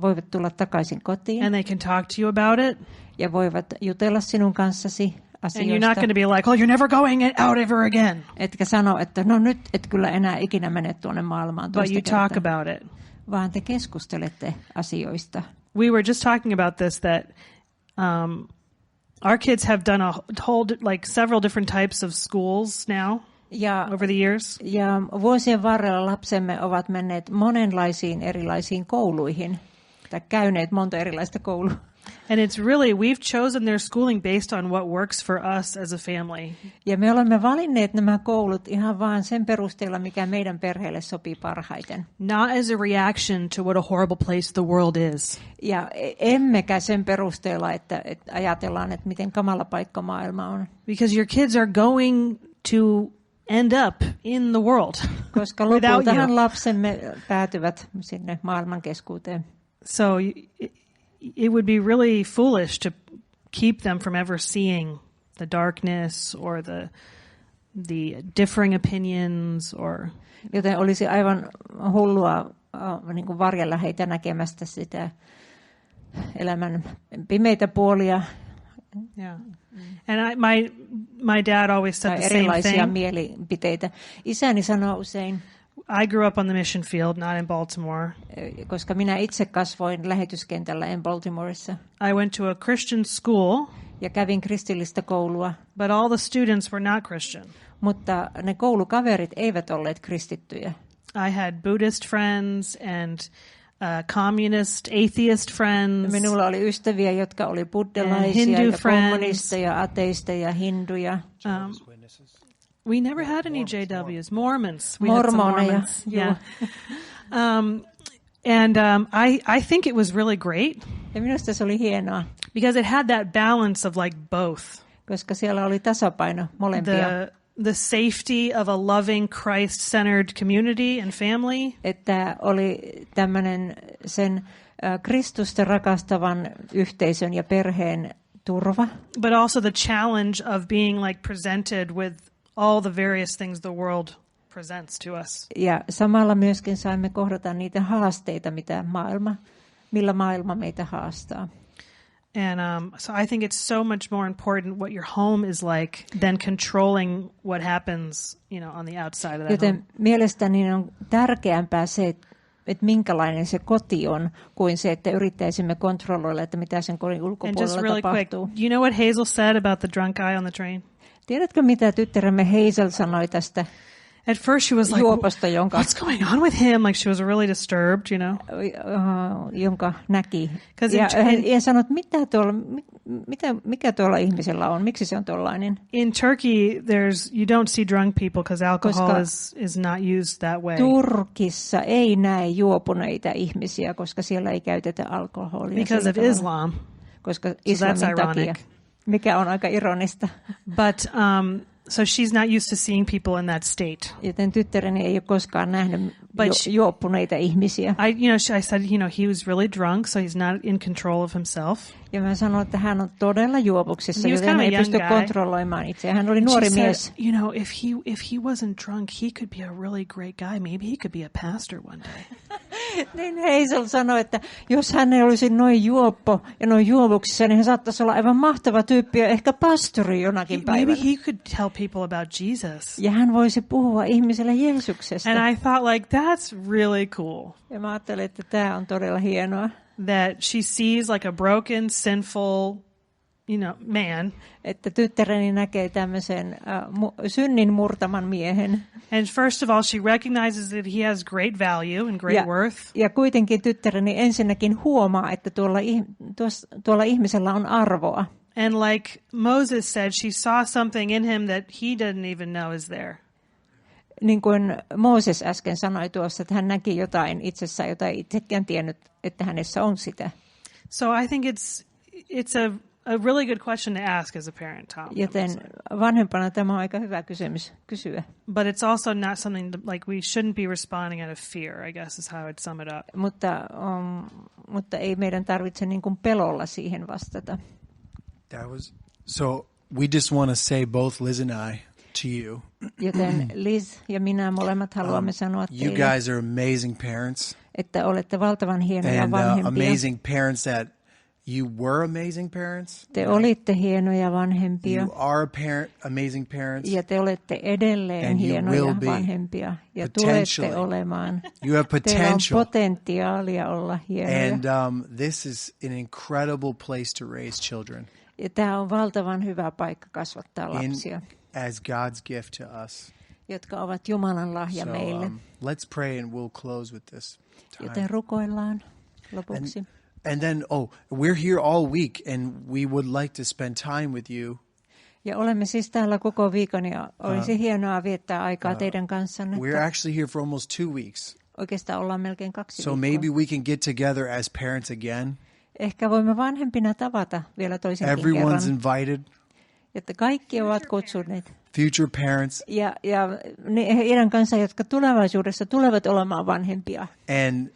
voivat tulla takaisin kotiin. And they can talk to you about it. Ja voivat jutella sinun kanssasi asioista. And you're not going to be like, oh, you're never going out ever again. Etkä sano, että no nyt et kyllä enää ikinä mene tuonne maailmaan toista kertaa. But you talk about it. Vaan te keskustelette asioista. We were just talking about this, that our kids have done a whole, like several different types of schools now. Over the years. Ja vuosien varrella lapsemme ovat menneet monenlaisiin erilaisiin kouluihin, tai käyneet monta erilaista koulua. And it's really, we've chosen their schooling based on what works for us as a family. Ja me olemme valinneet nämä koulut ihan vaan sen perusteella, mikä meidän perheelle sopii parhaiten. Not as a reaction to what a horrible place the world is. Ja emmekä sen perusteella, että ajatellaan, että miten kamala paikka maailma on. Because your kids are going to end up in the world. Koska lopultahan lapsemme päätyvät sinne maailman keskuuteen. So it would be really foolish to keep them from ever seeing the darkness or the differing opinions or. Joten olisi aivan hullua niin kuin varjella heitä näkemästä sitä elämän pimeitä puolia. Yeah. And my dad always said the same erilaisia thing. Mielipiteitä. Isäni sanoo usein. I grew up on the mission field, not in Baltimore. Koska minä itse kasvoin lähetyskentällä en Baltimoressa. I went to a Christian school. Ja kävin kristillistä koulua. But all the students were not Christian. Mutta ne koulukaverit eivät olleet kristittyjä. I had Buddhist friends and communist, atheist friends. Minulla oli ystäviä, jotka oli buddhalaisia ja kommunisteja, ateisteja, hinduja. We never had any JWs. Mormons. We Mormoneja. had some Mormons. Yeah. I think it was really great. Ja minusta se oli hienoa. Because it had that balance of like both. Koska siellä oli tasapaino molempia. The safety of a loving Christ-centered community and family. Että oli tämmöinen sen Kristusta rakastavan yhteisön ja perheen turva. But also the challenge of being like presented with all the various things the world presents to us. Ja samalla myöskin saimme kohdata niitä haasteita, millä maailma meitä haastaa. And so I think it's so much more important what your home is like than controlling what happens, on the outside of that Joten home. Mielestäni on tärkeämpää se, että minkälainen se koti on, kuin se, että yrittäisimme kontrolloida, että mitä sen kodin ulkopuolella really tapahtuu. Quick, you know what Hazel said about the drunk guy on the train? Tiedätkö, mitä tyttäremme Hazel sanoi tästä? At first she was like, juoposta, what's going on with him? Like she was really disturbed, jonka näki. Ja hän sanoi, että mikä tuolla ihmisellä on? Miksi se on tollainen? In Turkey, you don't see drunk people because alcohol is not used that way. Turkissa ei näe juopuneita ihmisiä, koska siellä ei käytetä alkoholia. Because of Islam. Koska islamin takia. Mikä on aika ironista. But so she's not used to seeing people in that state. Joten tyttäreni ei ole koskaan nähnyt juoppuneita ihmisiä. I said, he was really drunk, so he's not in control of himself. Ja mä sanoin, että hän on todella juopuksissa, joten hän ei pysty kontrolloimaan itseään. Hän oli nuori mies. Said, if he wasn't drunk, he could be a really great guy. Maybe he could be a pastor one day. Niin Hazel sanoi, että jos hän ei olisi noin juoppo ja noin juovuksissa, niin hän saattaisi olla aivan mahtava tyyppi ja ehkä pastori jonakin päivänä. Maybe he could tell people about Jesus. Ja hän voisi puhua ihmiselle Jeesuksesta. And I thought, like, that's really cool. Ja mä ajattelin, että tämä on todella hienoa. That she sees like a broken, sinful, man. Että tyttäreni näkee tämmöisen synnin murtaman miehen. And first of all, she recognizes that he has great value and great worth. Ja kuitenkin tyttäreni ensinnäkin huomaa, että tuolla ihmisellä on arvoa. And like Moses said, she saw something in him that he didn't even know is there. Niin kuin Mooses äsken sanoi tuossa, että hän näki jotain itsessään, jota ei itsekään tiennyt, että hänessä on sitä. So I think it's a really good question to ask as a parent, Tom. Joten vanhempana tämä on aika hyvä kysymys kysyä. But it's also not something like we shouldn't be responding out of fear, I guess is how I'd sum it up. Mutta ei meidän tarvitse niin kuin pelolla siihen vastata. we just want to say, both Liz and I, to you. Joten Liz ja minä molemmat haluamme sanoa You teille, guys are amazing parents. Että olette valtavan hienoja And vanhempia. amazing parents that you were amazing parents. Te olitte hienoja vanhempia. You are amazing parents. Ja te olette edelleen And you hienoja will be vanhempia. Ja tulette olemaan. You have Teillä on potential. potentiaalia olla hienoja. And this is an incredible place to raise children. Ja tämä on valtavan hyvä paikka kasvattaa lapsia. As God's gift to us. Jotka ovat Jumalan lahja meille. Let's pray and we'll close with this time. Joten rukoillaan lopuksi. And then, we're here all week and we would like to spend time with you. Ja olemme siis täällä koko viikon ja olisi hienoa viettää aikaa teidän kanssanne. We're actually here for almost 2 weeks. Oikeastaan ollaan melkein 2 So viikkoa. maybe we can get together as parents again. Ehkä voimme vanhempina tavata vielä toisenkin kerran. Everyone's invited. Että kaikki ovat kutsuneet. Future parents. Ja heidän kanssa, jotka tulevaisuudessa tulevat olemaan vanhempia. And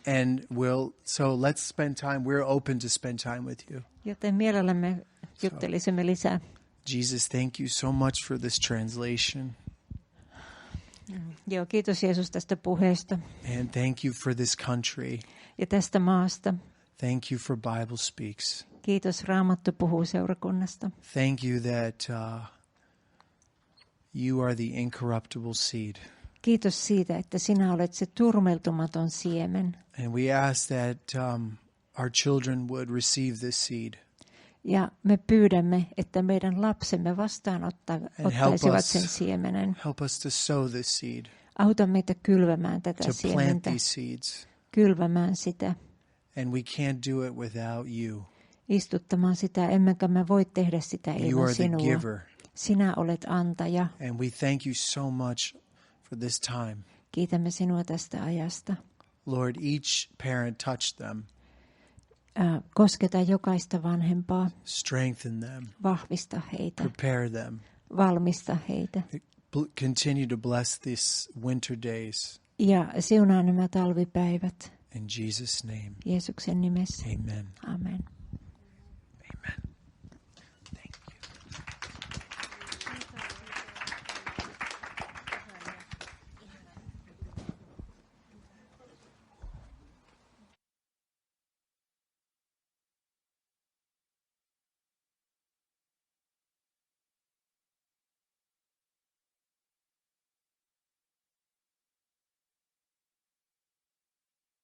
so let's spend time. We're open to spend time with you. Joten mielellämme juttelisimme lisää. Jesus, thank you so much for this translation. Joo, kiitos Jeesus tästä puheesta. And thank you for this country. Ja tästä maasta. Thank you for Bible Speaks. Kiitos Raamattu puhuu seurakunnasta. Thank you that you are the incorruptible seed. Kiitos siitä, että sinä olet se turmeltumaton siemen. And we ask that our children would receive this seed. Ja me pyydämme, että meidän lapsemme vastaanottaisivat sen siemenen. Help us to sow this seed. Auta meitä kylvämään tätä to siementä. Plant these seeds. Kylvämään sitä. And we can't do it without you. Istuttamaan sitä, emmekä me voi tehdä sitä ilman sinua. You are the giver. Sinä olet antaja. And we thank you so much for this time. Kiitämme sinua tästä ajasta. Lord, each parent touch them. Kosketa jokaista vanhempaa. Strengthen them. Vahvista heitä. Prepare them. Valmista heitä. Continue to bless these winter days. Ja siunaa nämä talvipäivät. In Jesus' name. Jeesuksen nimessä. Amen. Amen. Amen.